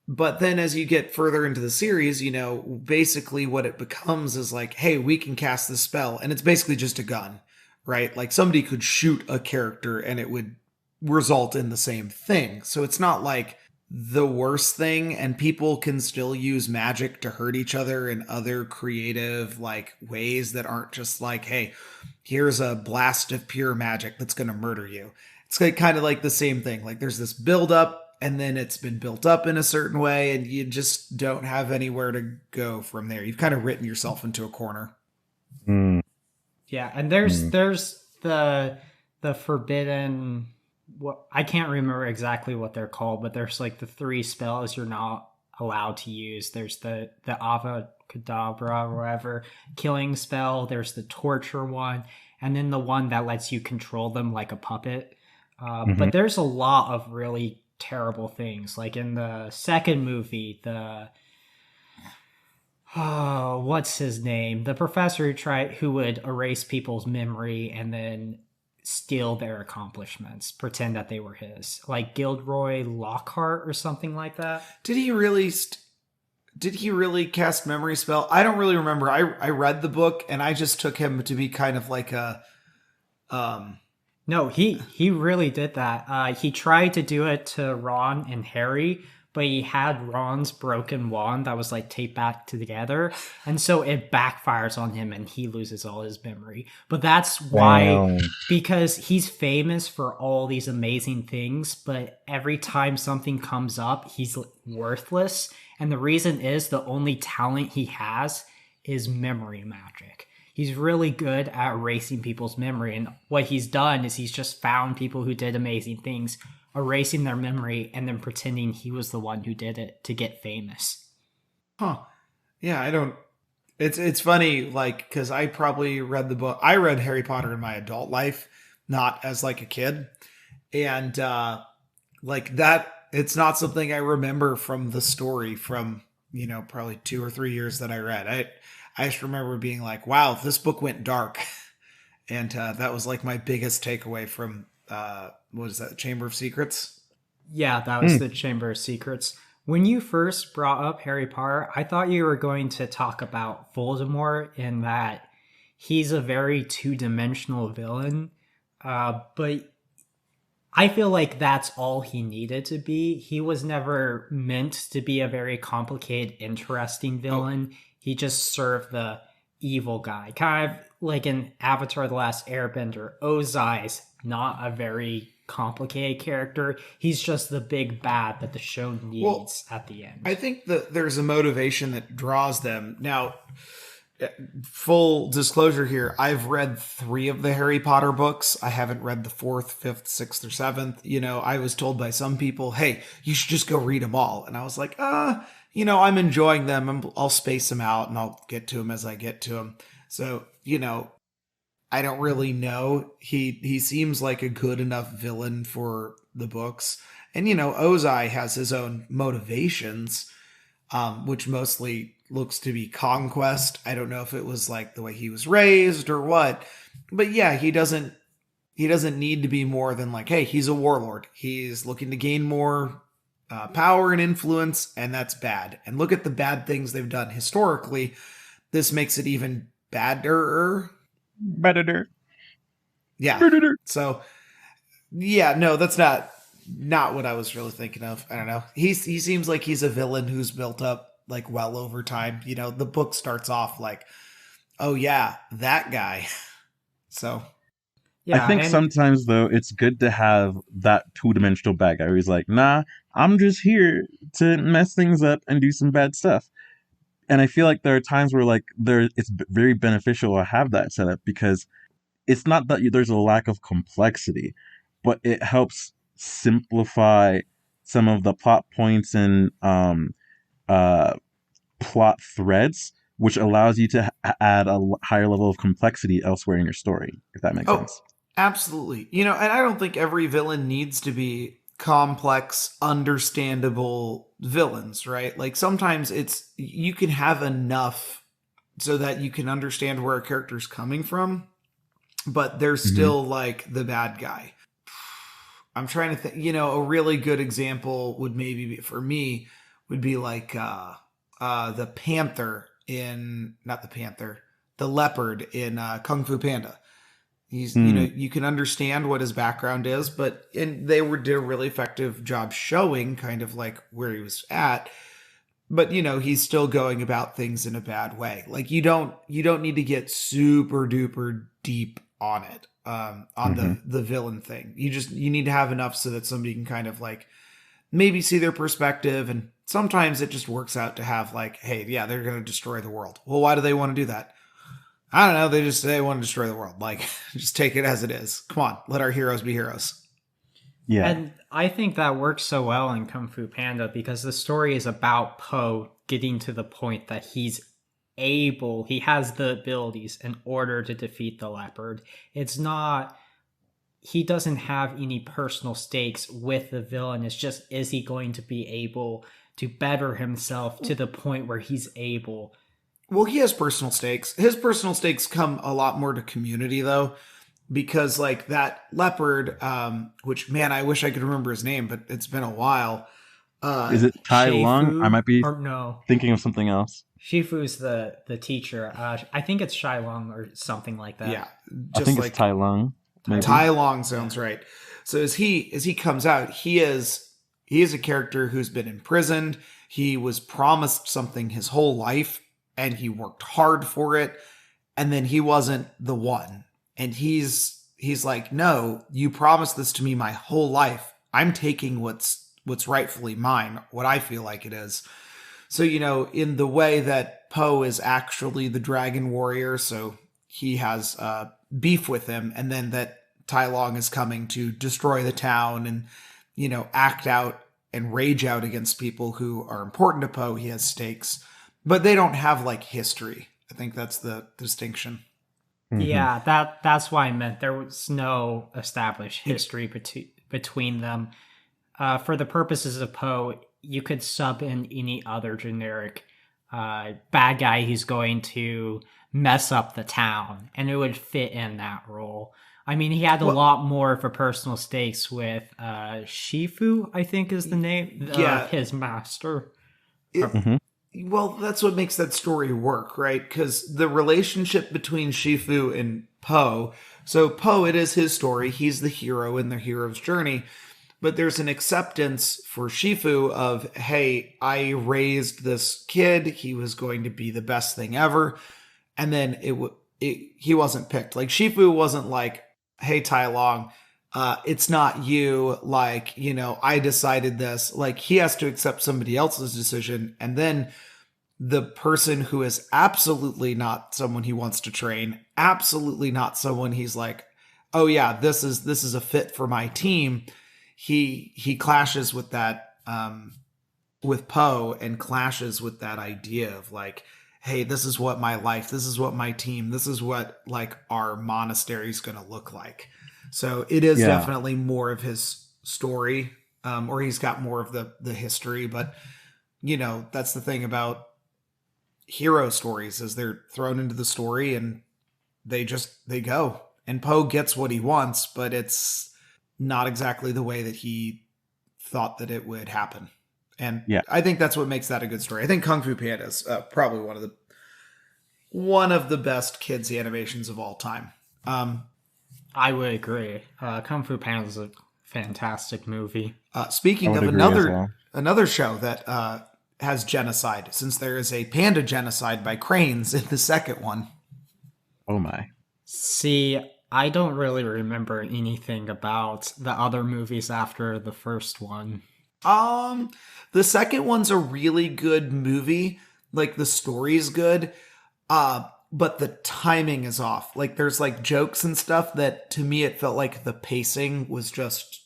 C: But then as you get further into the series, you know, basically what it becomes is like, hey, we can cast this spell. And it's basically just a gun, right? Like somebody could shoot a character and it would result in the same thing. So it's not like the worst thing, and people can still use magic to hurt each other in other creative like ways that aren't just like, hey, here's a blast of pure magic that's going to murder you. It's like kind of like the same thing. Like there's this build up, and then it's been built up in a certain way, and you just don't have anywhere to go from there. You've kind of written yourself into a corner.
B: Mm.
A: Yeah, and there's the forbidden. What I can't remember exactly what they're called, but there's like the 3 spells you're not allowed to use. There's the Avacadabra or whatever killing spell. There's the torture one, and then the one that lets you control them like a puppet. But there's a lot of really terrible things. Like in the second movie, what's his name? The professor who would erase people's memory and then steal their accomplishments, pretend that they were his. Like Gilderoy Lockhart or something like that.
C: Did he really cast memory spell? I don't really remember. I read the book and I just took him to be kind of like a
A: No, he really did that. He tried to do it to Ron and Harry, but he had Ron's broken wand that was like taped back together, and so it backfires on him and he loses all his memory. But that's why, because he's famous for all these amazing things, but every time something comes up, he's worthless. And the reason is the only talent he has is memory magic. He's really good at erasing people's memory. And what he's done is he's just found people who did amazing things, erasing their memory, and then pretending he was the one who did it to get famous.
C: Huh. Yeah, I don't... It's funny, like, because I probably read the book... I read Harry Potter in my adult life, not as, like, a kid. And, like, that... It's not something I remember from the story from, you know, probably 2 or 3 years that I read. I just remember being like, wow, this book went dark. And that was like my biggest takeaway from, what is that, Chamber of Secrets?
A: Yeah, that was the Chamber of Secrets. When you first brought up Harry Potter, I thought you were going to talk about Voldemort in that he's a very two-dimensional villain. But I feel like that's all he needed to be. He was never meant to be a very complicated, interesting villain. Oh. He just served the evil guy. Kind of like in Avatar The Last Airbender, Ozai's not a very complicated character. He's just the big bad that the show needs at the end.
C: I think that there's a motivation that draws them. Now, full disclosure here, I've read 3 of the Harry Potter books. I haven't read the 4th, 5th, 6th, or 7th. You know, I was told by some people, hey, you should just go read them all. And I was like, you know, I'm enjoying them. I'll space them out and I'll get to them as I get to them. So, you know, I don't really know. He seems like a good enough villain for the books. And, you know, Ozai has his own motivations, which mostly looks to be conquest. I don't know if it was like the way he was raised or what. But yeah, he doesn't need to be more than like, hey, he's a warlord. He's looking to gain more power and influence, and that's bad. And look at the bad things they've done historically. This makes it even badder.
B: Better.
C: Yeah.
B: Better.
C: So, yeah, no, that's not what I was really thinking of. I don't know. He seems like he's a villain who's built up like well over time. You know, the book starts off like, oh yeah, that guy. So.
B: Yeah, I think sometimes, though, it's good to have that two-dimensional bad guy where he's like, nah, I'm just here to mess things up and do some bad stuff. And I feel like there are times where like it's very beneficial to have that setup, because it's not that there's a lack of complexity, but it helps simplify some of the plot points and plot threads, which allows you to add a higher level of complexity elsewhere in your story, if that makes sense.
C: Absolutely. You know, and I don't think every villain needs to be complex, understandable villains, right? Like sometimes you can have enough so that you can understand where a character's coming from, but they're still like the bad guy. I'm trying to think. A really good example would maybe be, for me, would be like the panther in not the panther, the leopard in Kung Fu Panda. He's
B: Hmm.
C: you can understand what his background is, but and they did a really effective job showing kind of like where he was at. But he's still going about things in a bad way. Like you don't need to get super duper deep on it, on
B: Hmm.
C: the villain thing. You need to have enough so that somebody can kind of like maybe see their perspective. And sometimes it just works out to have like, hey, yeah, they're going to destroy the world. Well, why do they want to do that? I don't know. They want to destroy the world. Like, just take it as it is. Come on, let our heroes be heroes.
B: Yeah.
A: And I think that works so well in Kung Fu Panda because the story is about Po getting to the point that he has the abilities in order to defeat the leopard. It's not, he doesn't have any personal stakes with the villain. It's just, is he going to be able to better himself to the point where he's able?
C: Well, he has personal stakes. His personal stakes come a lot more to community though, because like that leopard, which man, I wish I could remember his name, but it's been a while. Uh,
B: Is it Tai Lung? I
A: Shifu?
B: might be
A: Or no.
B: thinking of something else.
A: Shifu's the teacher. I think it's Shilong or something like that.
C: yeah,
B: I
C: just
B: think it's
C: like
B: Tai Lung, maybe.
C: Tai Long sounds right. So as he comes out, he is a character who's been imprisoned. He was promised something his whole life, and he worked hard for it, and then he wasn't the one. And he's like, no, you promised this to me my whole life. I'm taking what's rightfully mine, what I feel like it is. So in the way that Poe is actually the Dragon Warrior, so he has beef with him, and then that Tai Long is coming to destroy the town and act out and rage out against people who are important to Poe. He has stakes, but they don't have like history. I think that's the distinction.
B: Hmm.
A: Yeah, that's why I meant there was no established history between them. For the purposes of Poe, you could sub in any other generic bad guy who's going to mess up the town, and it would fit in that role. I mean, he had a
C: Well,
A: lot more of a personal stakes with Shifu, I think is the name of
C: yeah,
A: his master.
C: it,
A: Or-
B: Hmm.
C: well, that's what makes that story work, right? Because the relationship between Shifu and Poe. So Poe, it is his story. He's the hero in the hero's journey. But there's an acceptance for Shifu of, hey, I raised this kid. He was going to be the best thing ever. And then he wasn't picked. Like Shifu wasn't like, hey, Tai Long, it's not you. Like, I decided this. Like he has to accept somebody else's decision. And then the person who is absolutely not someone he wants to train, absolutely not someone he's like, oh yeah, this is a fit for my team. He clashes with that with Poe and clashes with that idea of like, hey, this is what my life, this is what my team, this is what like our monastery is going to look like. So it is
B: Yeah.
C: definitely more of his story, or he's got more of the history. But that's the thing about hero stories is they're thrown into the story and they go. And Poe gets what he wants, but it's not exactly the way that he thought that it would happen. And
B: Yeah.
C: I think that's what makes that a good story. I think Kung Fu Panda is probably one of the best kids animations of all time.
A: I would agree. Kung Fu Panda is a fantastic movie.
B: I
C: Speaking
B: would
C: of
B: agree as well.
C: another show that has genocide, since there is a panda genocide by cranes in the second one.
B: Oh my.
A: See, I don't really remember anything about the other movies after the first one.
C: The second one's a really good movie. Like the story's good. But the timing is off. Like there's like jokes and stuff that to me it felt like the pacing was just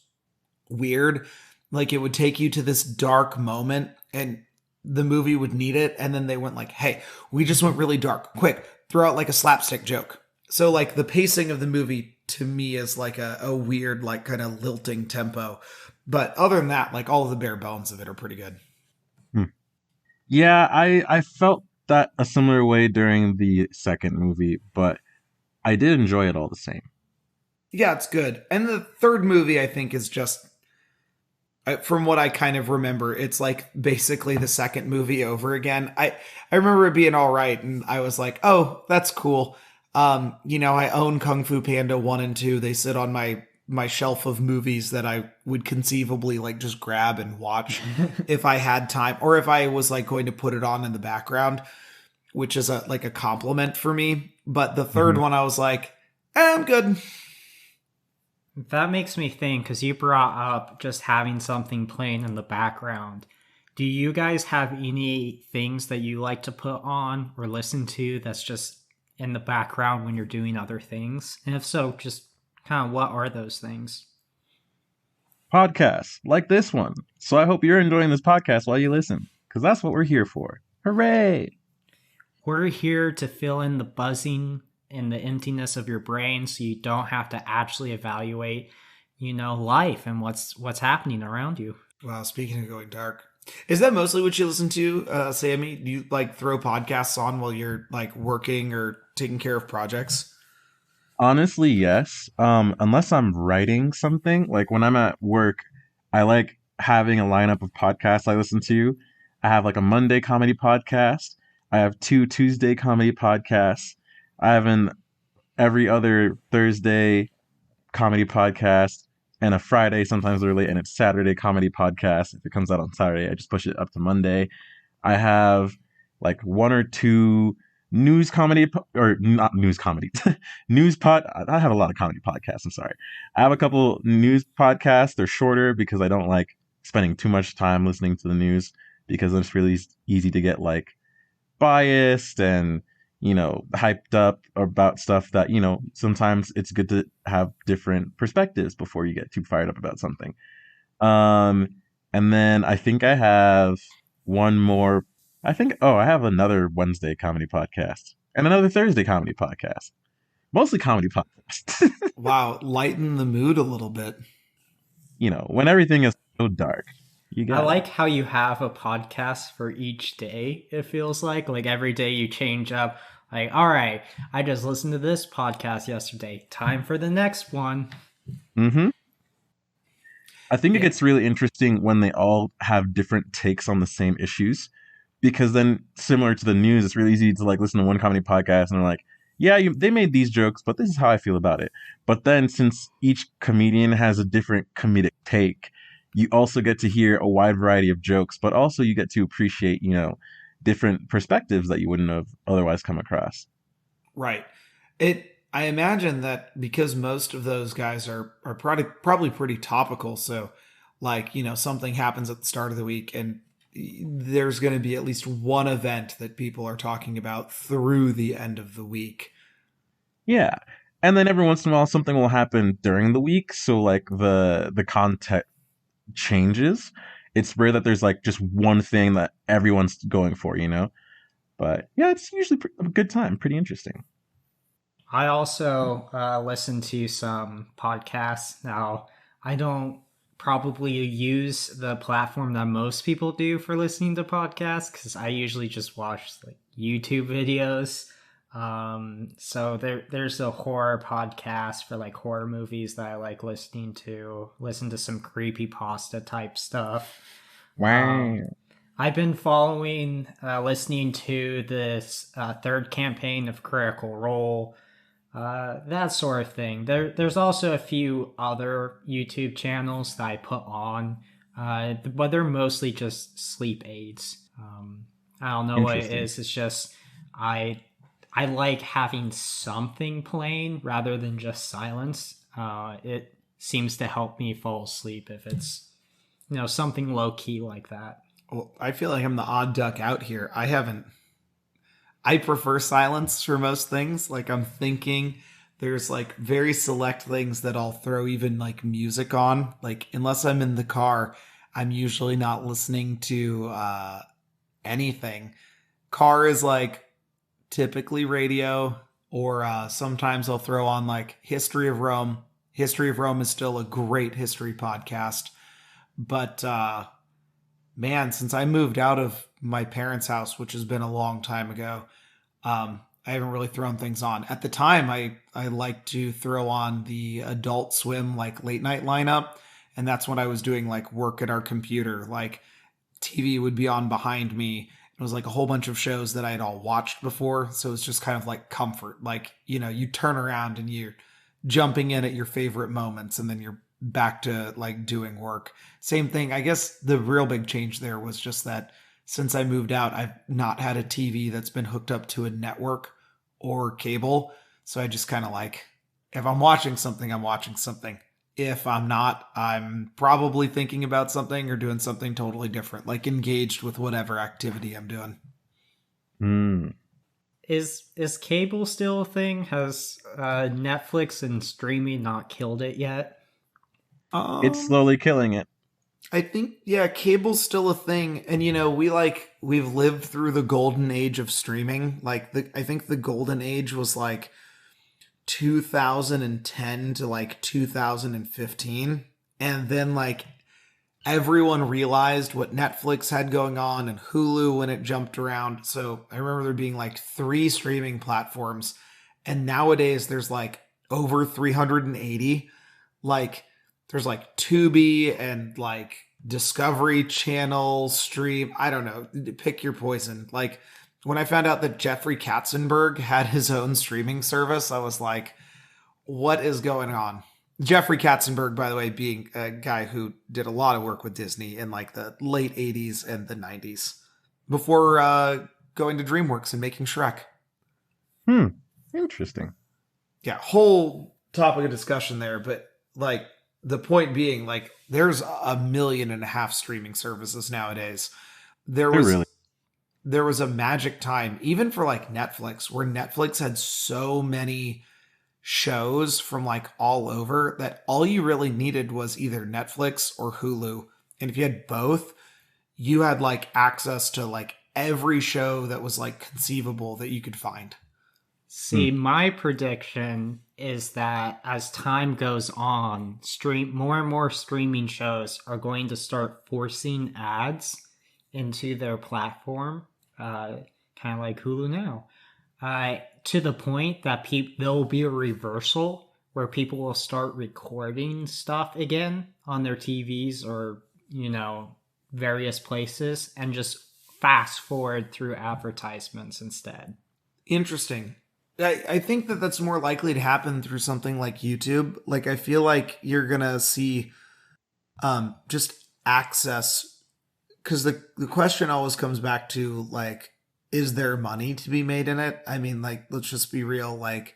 C: weird. Like it would take you to this dark moment and the movie would need it, and then they went like, hey, we just went really dark. Quick, throw out like a slapstick joke. So like the pacing of the movie to me is like a weird, like kind of lilting tempo. But other than that, like all of the bare bones of it are pretty good.
B: Hmm. Yeah, I felt that a similar way during the second movie, but I did enjoy it all the same.
C: Yeah, it's good. And the third movie, I think, is just, from what I kind of remember, it's like basically the second movie over again. I remember it being all right, and I was like, oh, that's cool. I own Kung Fu Panda 1 and 2. They sit on my shelf of movies that I would conceivably like just grab and watch if I had time, or if I was like going to put it on in the background, which is like a compliment for me. But the third one, I was like, I'm good.
A: That makes me think, because you brought up just having something playing in the background. Do you guys have any things that you like to put on or listen to that's just in the background when you're doing other things? And if so, just kind of what are those things?
B: Podcasts like this one. So I hope you're enjoying this podcast while you listen, because that's what we're here for. Hooray!
A: We're here to fill in the buzzing and the emptiness of your brain so you don't have to actually evaluate, life and what's happening around you.
C: Wow, speaking of going dark, is that mostly what you listen to, Sammy? Do you like throw podcasts on while you're like working or taking care of projects?
B: Honestly, yes. Unless I'm writing something, like when I'm at work, I like having a lineup of podcasts I listen to. I have like a Monday comedy podcast. I have 2 Tuesday comedy podcasts. I have an every other Thursday comedy podcast and a Friday, sometimes early, and it's Saturday comedy podcast. If it comes out on Saturday, I just push it up to Monday. I have like 1 or 2 news comedy, or not news comedy, news pod. I have a lot of comedy podcasts. I'm sorry. I have a couple news podcasts. They're shorter because I don't like spending too much time listening to the news, because it's really easy to get like biased and hyped up about stuff that sometimes it's good to have different perspectives before you get too fired up about something. um and then I think I have one more. I have another Wednesday comedy podcast and another Thursday comedy podcast, mostly comedy podcasts.
C: Wow, lighten the mood a little bit.
B: When everything is so dark, you
A: I
B: got
A: like how you have a podcast for each day. It feels like every day you change up. Like, all right, I just listened to this podcast yesterday. Time for the next one.
B: mm-hmm. I think it
C: Yeah.
B: gets really interesting when they all have different takes on the same issues, because then, similar to the news, it's really easy to like listen to one comedy podcast and they're like, yeah, they made these jokes, but this is how I feel about it. But then, since each comedian has a different comedic take, you also get to hear a wide variety of jokes, but also you get to appreciate, different perspectives that you wouldn't have otherwise come across.
C: Right. I imagine that because most of those guys are probably pretty topical. So, like, something happens at the start of the week, and there's going to be at least one event that people are talking about through the end of the week.
B: Yeah. And then every once in a while something will happen during the week, so like the content changes. It's rare that there's like just one thing that everyone's going for, But yeah, it's usually a good time, pretty interesting.
A: I also listen to some podcasts. Now, I don't probably use the platform that most people do for listening to podcasts, because I usually just watch like YouTube videos. So there's a horror podcast for like horror movies that I like listening to. Listen to some creepypasta type stuff.
B: Wow.
A: I've been listening to this third campaign of Critical Role, that sort of thing. There's also a few other YouTube channels that I put on, but they're mostly just sleep aids. I don't know what it is. It's just I like having something playing rather than just silence. It seems to help me fall asleep if it's something low key like that.
C: Well, I feel like I'm the odd duck out here. I prefer silence for most things. Like, I'm thinking, there's like very select things that I'll throw even like music on. Like, unless I'm in the car, I'm usually not listening to anything. Car is like typically radio, or sometimes I'll throw on like History of Rome. History of Rome is still a great history podcast. But man, since I moved out of my parents' house, which has been a long time ago, I haven't really thrown things on. At the time, I like to throw on the Adult Swim like late night lineup, and that's when I was doing like work at our computer. Like TV would be on behind me. It was like a whole bunch of shows that I had all watched before, so it's just kind of like comfort. Like, you know, you turn around and you're jumping in at your favorite moments, and then you're back to like doing work. Same thing. I guess the real big change there was just that since I moved out, I've not had a TV that's been hooked up to a network or cable. So I just kind of like, if I'm watching something, I'm watching something. If I'm not, I'm probably thinking about something or doing something totally different, like engaged with whatever activity I'm doing.
B: Hmm.
A: Is cable still a thing? Has Netflix and streaming not killed it yet?
B: It's slowly killing it.
C: I think, yeah, cable's still a thing. And, you know, we've lived through the golden age of streaming. Like, I think the golden age was like 2010 to like 2015. And then, like, everyone realized what Netflix had going on and Hulu when it jumped around. So I remember there being like 3 streaming platforms. And nowadays there's like over 380. Like, there's like Tubi and like Discovery Channel, Stream. I don't know. Pick your poison. Like when I found out that Jeffrey Katzenberg had his own streaming service, I was like, what is going on? Jeffrey Katzenberg, by the way, being a guy who did a lot of work with Disney in like the late 80s and the 90s before going to DreamWorks and making Shrek.
B: Interesting.
C: Yeah, whole topic of discussion there, but like, the point being, like, there's 1.5 million streaming services nowadays. There was a magic time, even for like Netflix, where Netflix had so many shows from like all over that all you really needed was either Netflix or Hulu. And if you had both, you had like access to like every show that was like conceivable that you could find.
A: See, my prediction is that as time goes on, more and more streaming shows are going to start forcing ads into their platform, kind of like Hulu now, to the point that there'll be a reversal where people will start recording stuff again on their TVs or, you know, various places and just fast forward through advertisements instead.
C: Interesting. I think that that's more likely to happen through something like YouTube. Like, I feel like you're going to see just access, because the question always comes back to, like, is there money to be made in it? I mean, like, let's just be real. Like,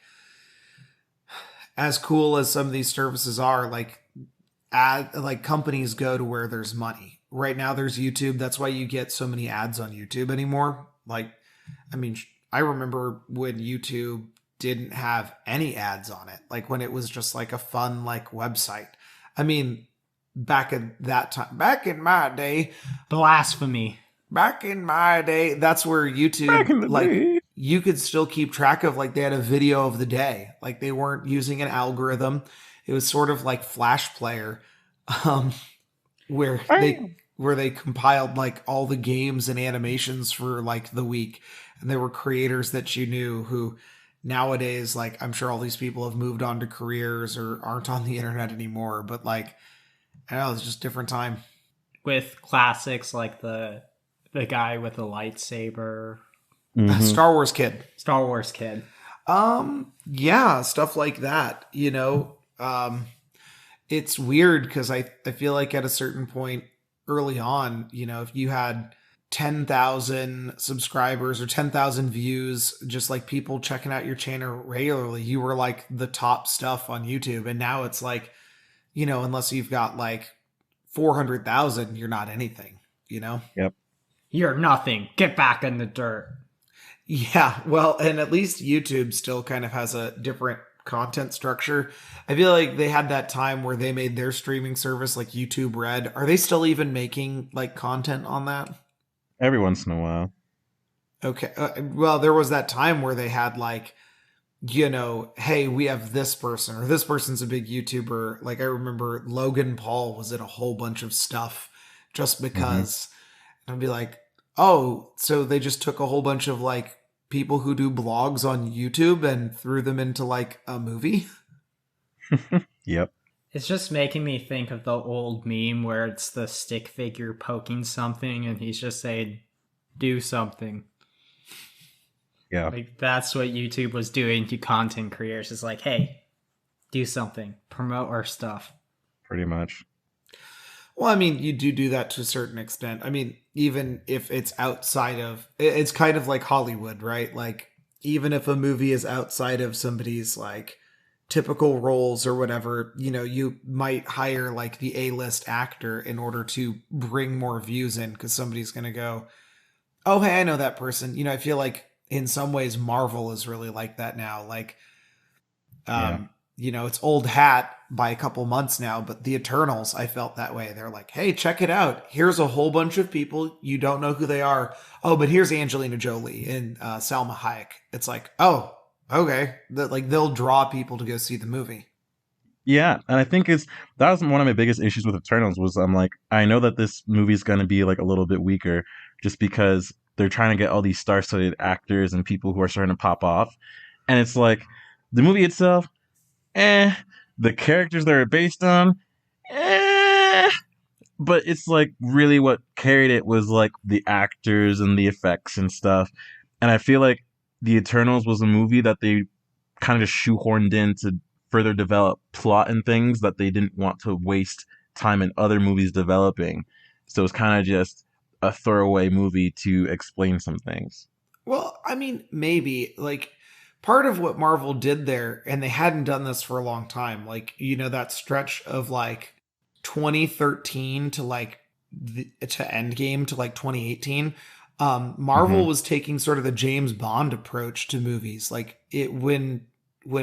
C: as cool as some of these services are, like, companies go to where there's money. Right now, there's YouTube. That's why you get so many ads on YouTube anymore. Like, I mean, I remember when YouTube didn't have any ads on it, like when it was just like a fun like website. I mean, back in that time, back in my day,
A: blasphemy.
C: Back in my day, that's where YouTube, like, you could still keep track of, like, they had a video of the day. Like, they weren't using an algorithm. It was sort of like Flash Player, where they compiled like all the games and animations for like the week. And there were creators that you knew who nowadays, like, I'm sure all these people have moved on to careers or aren't on the internet anymore. But like, I don't know, it's just a different time.
A: With classics like the guy with the lightsaber.
C: Mm-hmm. Star Wars Kid. Yeah, stuff like that, you know. It's weird because I feel like at a certain point early on, you know, if you had 10,000 subscribers or 10,000 views, just like people checking out your channel regularly, you were like the top stuff on YouTube. And now it's like, you know, unless you've got like 400,000, you're not anything, you know?
B: Yep.
A: You're nothing. Get back in the dirt.
C: Yeah. Well, and at least YouTube still kind of has a different content structure. I feel like they had that time where they made their streaming service like YouTube Red. Are they still even making like content on that?
B: Every once in a while.
C: Okay. Well, there was that time where they had like, you know, hey, we have this person or this person's a big YouTuber. Like I remember Logan Paul was in a whole bunch of stuff just because. And I'd be like, oh, so they just took a whole bunch of like people who do blogs on YouTube and threw them into like a movie.
B: Yep.
A: It's just making me think of the old meme where it's the stick figure poking something and he's just saying, do something.
B: Yeah.
A: Like, that's what YouTube was doing to content creators. It's like, hey, do something. Promote our stuff.
B: Pretty much.
C: Well, I mean, you do that to a certain extent. I mean, even if it's outside of, it's kind of like Hollywood, right? Like, even if a movie is outside of somebody's like typical roles or whatever, you know, you might hire like the A-list actor in order to bring more views in because somebody's going to go, oh, hey, I know that person. You know, I feel like in some ways Marvel is really like that now. Like, you know, it's old hat by a couple months now, but the Eternals, I felt that way. They're like, hey, check it out. Here's a whole bunch of people. You don't know who they are. Oh, but here's Angelina Jolie and Salma Hayek. It's like, oh, okay. Like, they'll draw people to go see the movie.
B: Yeah, and I think that was one of my biggest issues with Eternals was I'm like, I know that this movie's gonna be like a little bit weaker just because they're trying to get all these star-studded actors and people who are starting to pop off. And it's like the movie itself, the characters that are based on, but it's like really what carried it was like the actors and the effects and stuff. And I feel like The Eternals was a movie that they kind of just shoehorned in to further develop plot and things that they didn't want to waste time in other movies developing. So it's kind of just a throwaway movie to explain some things.
C: Well, I mean, maybe like part of what Marvel did there, and they hadn't done this for a long time, like, you know, that stretch of like 2013 to like to Endgame to like 2018. Marvel was taking sort of the James Bond approach to movies. Like when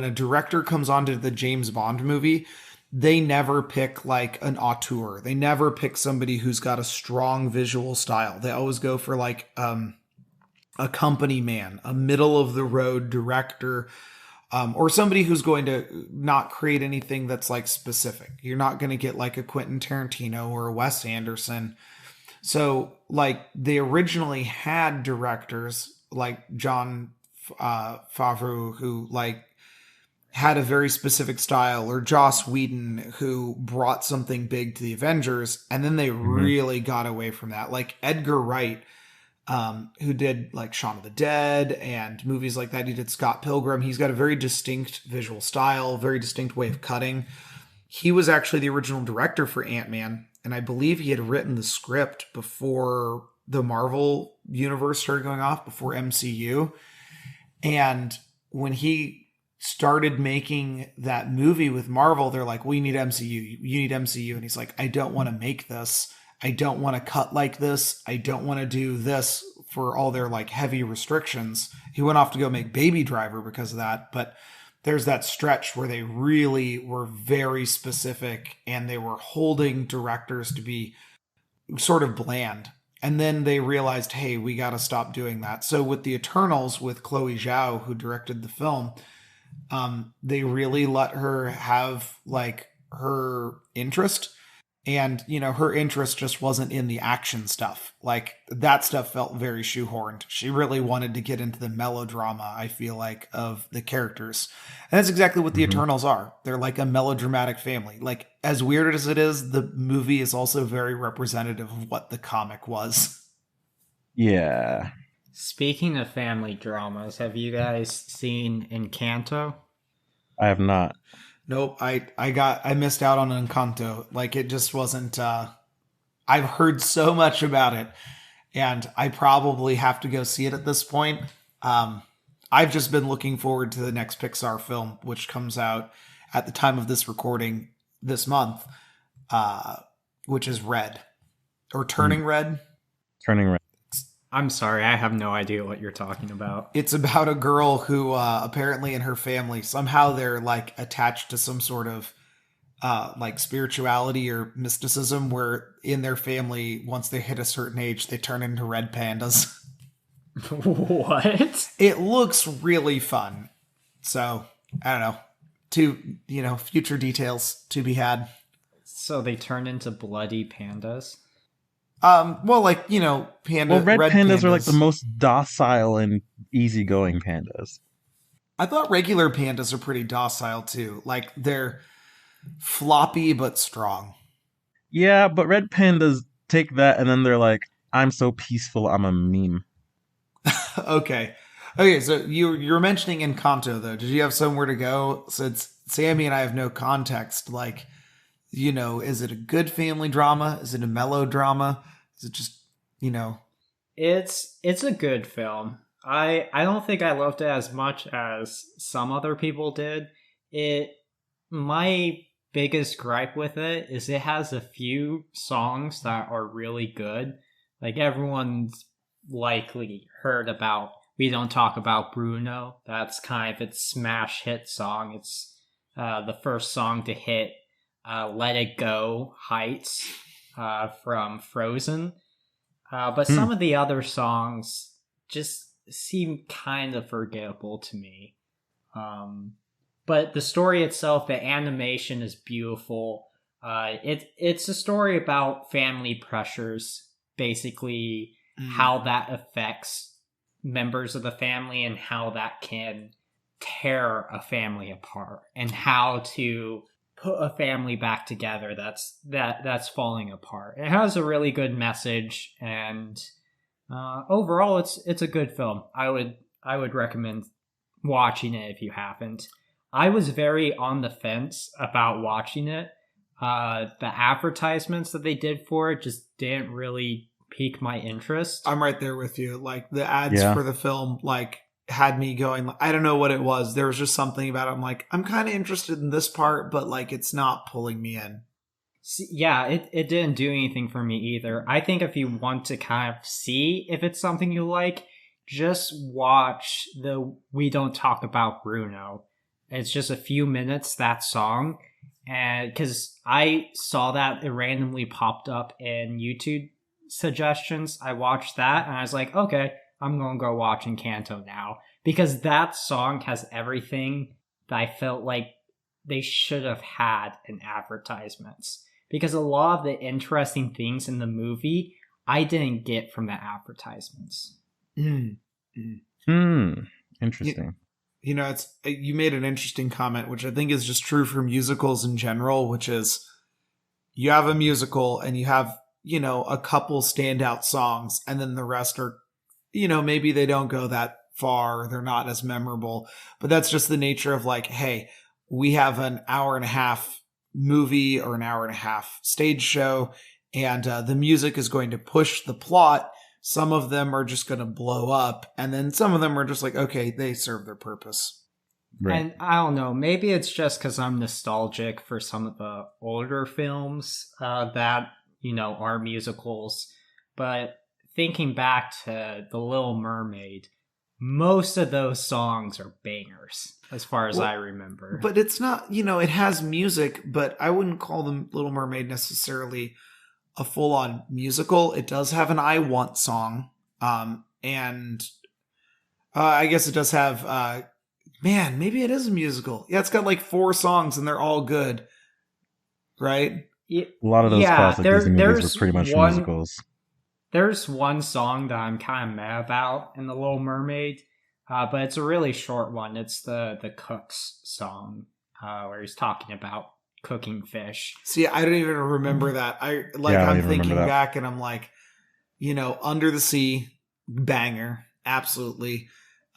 C: a director comes onto the James Bond movie, they never pick like an auteur. They never pick somebody who's got a strong visual style. They always go for like a company man, a middle of the road director, or somebody who's going to not create anything that's like specific. You're not going to get like a Quentin Tarantino or a Wes Anderson. So like they originally had directors like Jon Favreau who like had a very specific style, or Joss Whedon who brought something big to the Avengers, and then they really got away from that. Like Edgar Wright, who did like Shaun of the Dead and movies like that. He did Scott Pilgrim. He's got a very distinct visual style, very distinct way of cutting. He was actually the original director for Ant-Man, and I believe he had written the script before the Marvel universe started going off, before MCU. And when he started making that movie with Marvel, they're like, well, you need MCU. You need MCU. And he's like, I don't want to make this. I don't want to cut like this. I don't want to do this for all their like heavy restrictions. He went off to go make Baby Driver because of that. But there's that stretch where they really were very specific and they were holding directors to be sort of bland. And then they realized, hey, we got to stop doing that. So with the Eternals, with Chloe Zhao, who directed the film, they really let her have like her interest. And, you know, her interest just wasn't in the action stuff. Like, that stuff felt very shoehorned. She really wanted to get into the melodrama, I feel like, of the characters. And that's exactly what the Eternals are. They're like a melodramatic family. Like, as weird as it is, the movie is also very representative of what the comic was.
B: Yeah.
A: Speaking of family dramas, have you guys seen Encanto?
B: I have not.
C: Nope, I missed out on Encanto. Like, it just wasn't, I've heard so much about it, and I probably have to go see it at this point. I've just been looking forward to the next Pixar film, which comes out at the time of this recording this month, which is Red. Or Turning Red.
B: Turning Red.
A: I'm sorry, I have no idea what you're talking about.
C: It's about a girl who apparently in her family, somehow they're like attached to some sort of like spirituality or mysticism where in their family, once they hit a certain age, they turn into red pandas.
A: What?
C: It looks really fun. So, I don't know. Future details to be had.
A: So they turn into bloody pandas?
C: Well, like, you know,
B: Well, red
C: red
B: pandas are like the
C: pandas.
B: most docile and easygoing pandas.
C: I thought regular pandas are pretty docile too. Like they're floppy but strong.
B: Yeah, but red pandas take that and then they're like, I'm so peaceful, I'm a meme.
C: Okay. Okay, so you were mentioning Encanto though. Did you have somewhere to go? Since Sammy and I have no context, like, you know, is it a good family drama? Is it a melodrama? Is it just, you know,
A: It's a good film. I don't think I loved it as much as some other people did. It My biggest gripe with it is it has a few songs that are really good. Like everyone's likely heard about We Don't Talk About Bruno. That's kind of its smash hit song. It's the first song to hit Let It Go Heights from Frozen. But
B: Hmm.
A: some of the other songs just seem kind of forgettable to me. Um, but the story itself, the animation is beautiful. It's a story about family pressures, basically
C: mm,
A: how that affects members of the family and how that can tear a family apart, and how to put a family back together that's falling apart. It has a really good message, and overall, it's a good film. I would recommend watching it if you haven't. I was very on the fence about watching it. The advertisements that they did for it just didn't really pique my interest.
C: I'm right there with you. Like the ads
B: Yeah.
C: for the film, like had me going. I don't know what it was. There was just something about it. I'm like, I'm kind of interested in this part, but like it's not pulling me in.
A: Yeah, it didn't do anything for me either. I think if you want to kind of see if it's something you like, just watch the We Don't Talk About Bruno. It's just a few minutes, that song. And because I saw that it randomly popped up in YouTube suggestions, I watched that and I was like, okay, I'm going to go watch Encanto now. Because that song has everything that I felt like they should have had in advertisements, because a lot of the interesting things in the movie I didn't get from the advertisements.
C: Mm, mm.
B: Hmm.
C: You,
B: Interesting.
C: you know, it's you made an interesting comment, which I think is just true for musicals in general, which is you have a musical and you have, you know, a couple standout songs, and then the rest are, you know, maybe they don't go that far, they're not as memorable, but that's just the nature of like, hey, we have an hour and a half movie or an hour and a half stage show, and the music is going to push the plot. Some of them are just going to blow up, and then some of them are just like, okay, they serve their purpose.
B: Right.
A: And I don't know, maybe it's just because I'm nostalgic for some of the older films that, are musicals. But thinking back to The Little Mermaid, most of those songs are bangers, as far as I
C: Well,
A: remember.
C: but it's not, you know, it has music, but I wouldn't call the Little Mermaid necessarily a full on musical. It does have an I Want song. And I guess it does have, man, maybe it is a musical. Yeah, it's got like four songs and they're all good, right?
B: A lot of those
A: Yeah,
B: classic Disney movies were
A: there's
B: pretty much
A: one
B: musicals.
A: there's one song that I'm kind of mad about in The Little Mermaid, but it's a really short one. It's the Cooks song, where he's talking about cooking fish.
C: See, I don't even remember that.
B: Yeah, I don't
C: I'm
B: even remember
C: thinking
B: that.
C: back and I'm like, you know, Under the Sea, banger, absolutely.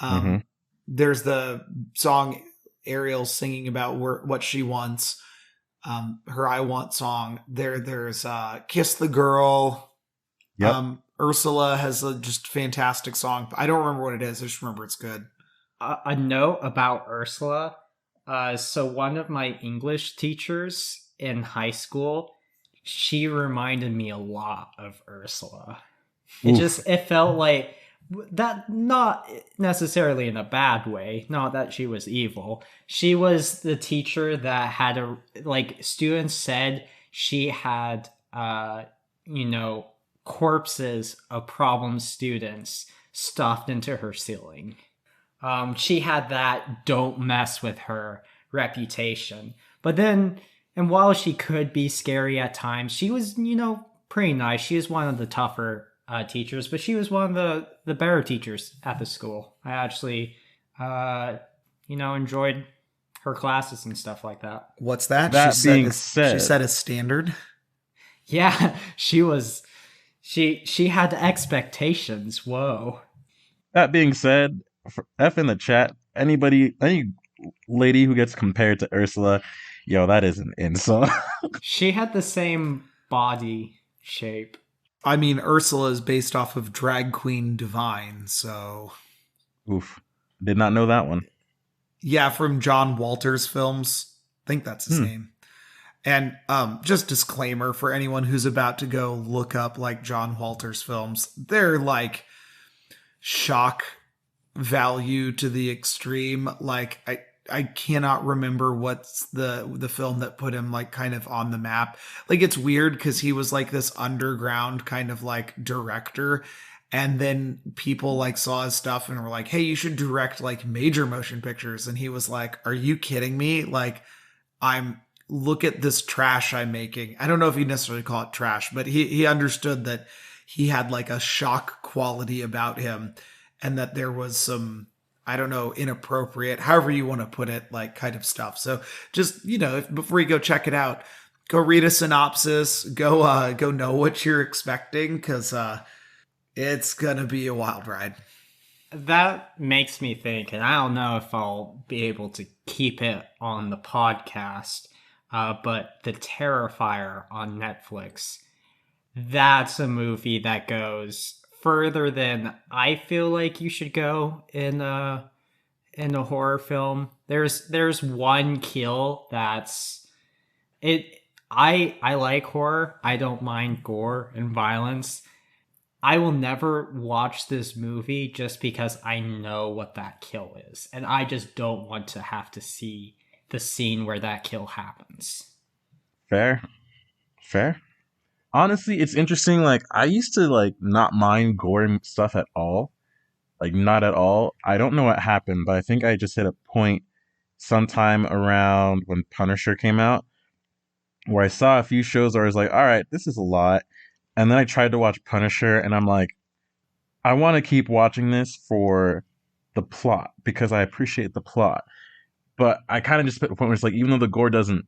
B: Hmm.
C: There's the song Ariel singing about what she wants. Her I Want song. There's Kiss the Girl.
B: Yep.
C: Ursula has a just fantastic song. I don't remember what it is. I just remember it's good.
A: A note about Ursula. So one of my English teachers in high school, she reminded me a lot of Ursula.
B: Oof.
A: It felt like that, not necessarily in a bad way, not that she was evil. She was the teacher that had students said she had corpses of problem students stuffed into her ceiling. She had that "don't mess with her" reputation. But then, and while she could be scary at times, she was, pretty nice. She was one of the tougher teachers, but she was one of the better teachers at the school. I actually, enjoyed her classes and stuff like that.
C: What's that?
B: That being
C: she
B: said,
C: set a standard.
A: Yeah, she was. She had expectations. Whoa.
B: that being said, F in the chat, any lady who gets compared to Ursula, yo, that is an insult.
A: She had the same body shape.
C: I mean, Ursula is based off of drag queen Divine, so
B: Oof. Did not know that one.
C: yeah, from John Walters films. I think that's his name. And just disclaimer for anyone who's about to go look up like John Walters films, they're like shock value to the extreme. Like I cannot remember what's the film that put him like kind of on the map. Like it's weird because he was like this underground kind of like director. And then people like saw his stuff and were like, hey, you should direct like major motion pictures. And he was like, are you kidding me? Like look at this trash I'm making. I don't know if he necessarily call it trash, but he understood that he had like a shock quality about him and that there was some, I don't know, inappropriate, however you want to put it, like kind of stuff. So just, before you go check it out, go read a synopsis, go know what you're expecting. Cause, it's gonna be a wild ride.
A: That makes me think, and I don't know if I'll be able to keep it on the podcast, but The Terrifier on Netflix, that's a movie that goes further than I feel like you should go in a horror film. There's one kill that's it. I like horror. I don't mind gore and violence. I will never watch this movie just because I know what that kill is. And I just don't want to have to see the scene where that kill happens.
B: Fair. Honestly, it's interesting. Like, I used to, like, not mind gore and stuff at all. Like, not at all. I don't know what happened, but I think I just hit a point sometime around when Punisher came out where I saw a few shows where I was like, all right, this is a lot. And then I tried to watch Punisher, and I'm like, I want to keep watching this for the plot because I appreciate the plot. But I kind of just hit the point where it's like, even though the gore doesn't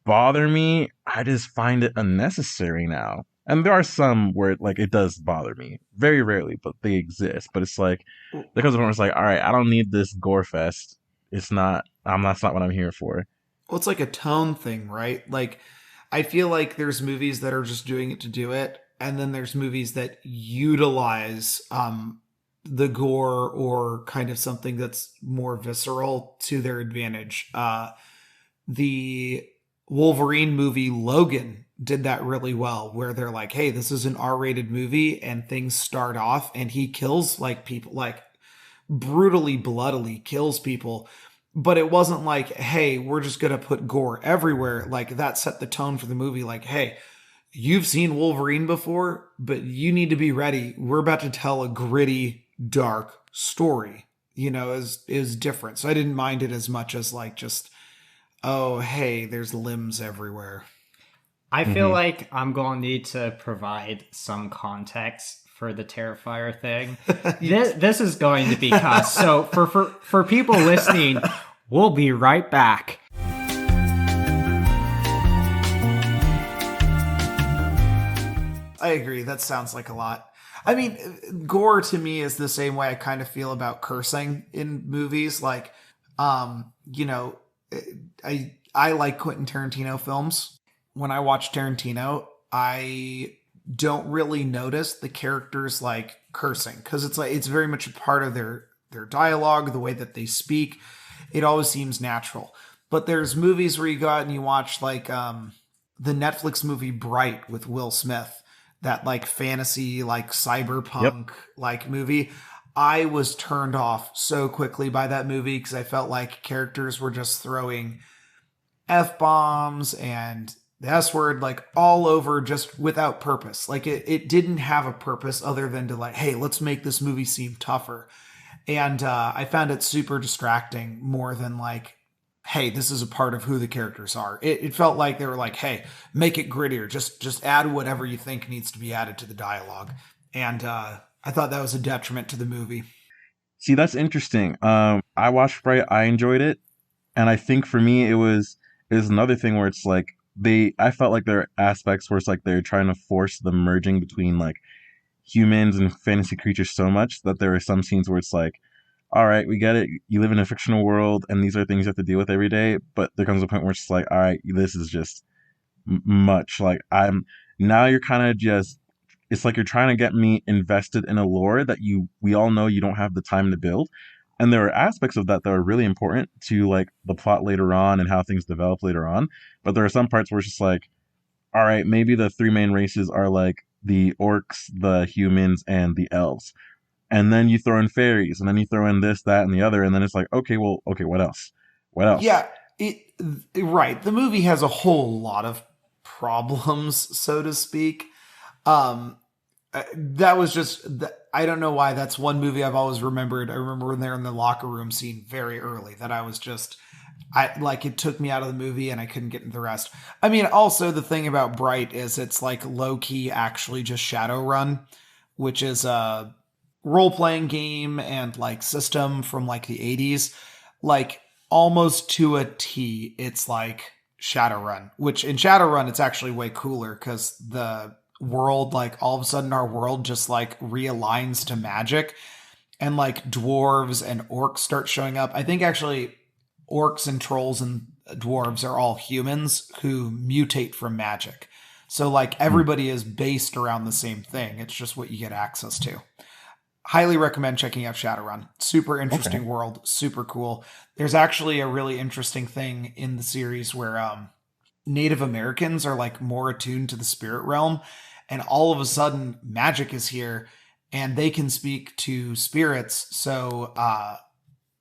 B: bother me, I just find it unnecessary now. And there are some where it does bother me, very rarely, but they exist. But it's like because of it's like, all right, I don't need this gore fest. That's not what I'm here for.
C: Well, it's like a tone thing, right? Like, I feel like there's movies that are just doing it to do it, and then there's movies that utilize the gore or kind of something that's more visceral to their advantage. The Wolverine movie Logan did that really well, where they're like, hey, this is an R-rated movie, and things start off, and he kills like people, like brutally, bloodily kills people. But it wasn't like, hey, we're just going to put gore everywhere. Like, that set the tone for the movie. Like, hey, you've seen Wolverine before, but you need to be ready. We're about to tell a gritty, dark story, is different. So I didn't mind it as much as like just, oh, hey, there's limbs everywhere.
A: I feel like I'm going to need to provide some context for the Terrifier thing. This is going to be cussed. So for people listening, we'll be right back.
C: I agree. That sounds like a lot. I mean, gore to me is the same way I kind of feel about cursing in movies. Like, I like Quentin Tarantino films. When I watch Tarantino, I don't really notice the characters like cursing because it's very much a part of their dialogue, the way that they speak. It always seems natural. But there's movies where you go out and you watch like the Netflix movie Bright with Will Smith, that like fantasy, like cyberpunk like movie. I was turned off so quickly by that movie because I felt like characters were just throwing F-bombs and the S word like all over just without purpose. Like it didn't have a purpose other than to like, hey, let's make this movie seem tougher. And I found it super distracting more than like hey, this is a part of who the characters are. It felt like they were like, hey, make it grittier. Just add whatever you think needs to be added to the dialogue. And I thought that was a detriment to the movie.
B: See, that's interesting. I watched Bright. I enjoyed it, and I think for me, it was another thing where it's like I felt like there are aspects where it's like they're trying to force the merging between like humans and fantasy creatures so much that there are some scenes where it's like, all right, we get it. You live in a fictional world, and these are things you have to deal with every day. But there comes a point where it's like, all right, this is just much. Like now you're kind of just. It's like you're trying to get me invested in a lore that we all know you don't have the time to build. And there are aspects of that are really important to like the plot later on and how things develop later on. But there are some parts where it's just like, all right, maybe the three main races are like the orcs, the humans, and the elves. And then you throw in fairies, and then you throw in this, that, and the other, and then it's like, okay, what else? What else?
C: Yeah, right. The movie has a whole lot of problems, so to speak. That was just, I don't know why. That's one movie I've always remembered. I remember when they're in the locker room scene very early that I was just, it took me out of the movie and I couldn't get into the rest. I mean, also the thing about Bright is it's like low key actually just Shadowrun, which is a role-playing game and like system from like the 80s. Like almost to a T, it's like Shadowrun, which in Shadowrun, it's actually way cooler because the world, like all of a sudden our world just like realigns to magic and like dwarves and orcs start showing up. I think actually orcs and trolls and dwarves are all humans who mutate from magic. So like everybody is based around the same thing. It's just what you get access to. Highly recommend checking out Shadowrun. Super interesting world. Super cool. There's actually a really interesting thing in the series where Native Americans are like more attuned to the spirit realm. And all of a sudden magic is here and they can speak to spirits. So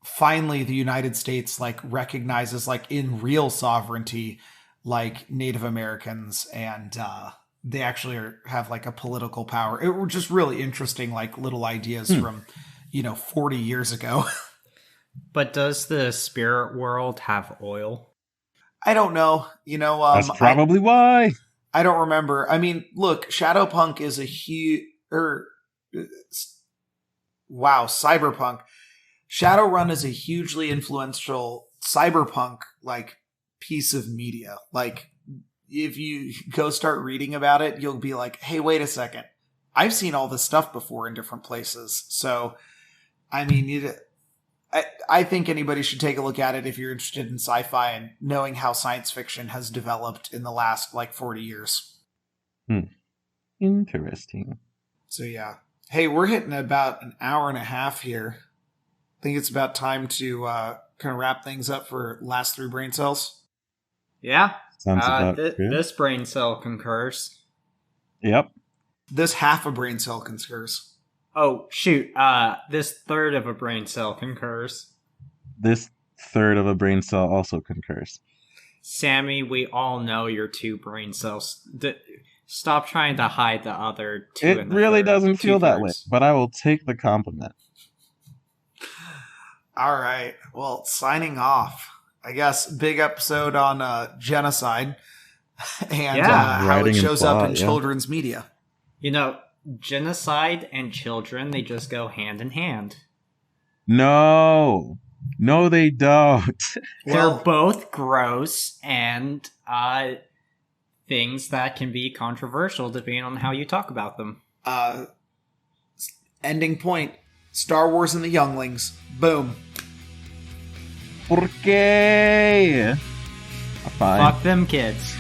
C: finally the United States like recognizes like in real sovereignty, like Native Americans, and they actually have like a political power. It was just really interesting, like little ideas from, 40 years ago.
A: But does the spirit world have oil?
C: I don't know.
B: That's probably why.
C: I don't remember. I mean, look, Shadowpunk is a huge, Cyberpunk. Shadowrun is a hugely influential cyberpunk like piece of media. Like if you go start reading about it, you'll be like, hey, wait a second. I've seen all this stuff before in different places. So, I mean, I think anybody should take a look at it if you're interested in sci-fi and knowing how science fiction has developed in the last like 40 years.
B: Interesting.
C: So yeah. Hey, we're hitting about an hour and a half here. I think it's about time to kind of wrap things up for last three brain cells.
A: Yeah.
B: Sounds about good.
A: This brain cell concurs.
B: Yep.
C: This half a brain cell concurs.
A: Oh, shoot. This third of a brain cell concurs.
B: This third of a brain cell also concurs.
A: Sammy, we all know your two brain cells. Stop trying to hide the other two.
B: It really doesn't feel that way, but I will take the compliment.
C: All right. Well, signing off. I guess big episode on Genocide and how it shows up in children's media.
A: Genocide and children, they just go hand in hand.
B: No, they don't.
A: They're both gross and things that can be controversial depending on how you talk about them.
C: Ending point. Star Wars and the Younglings. Boom.
B: ¿Por qué? Fine.
A: Fuck them kids.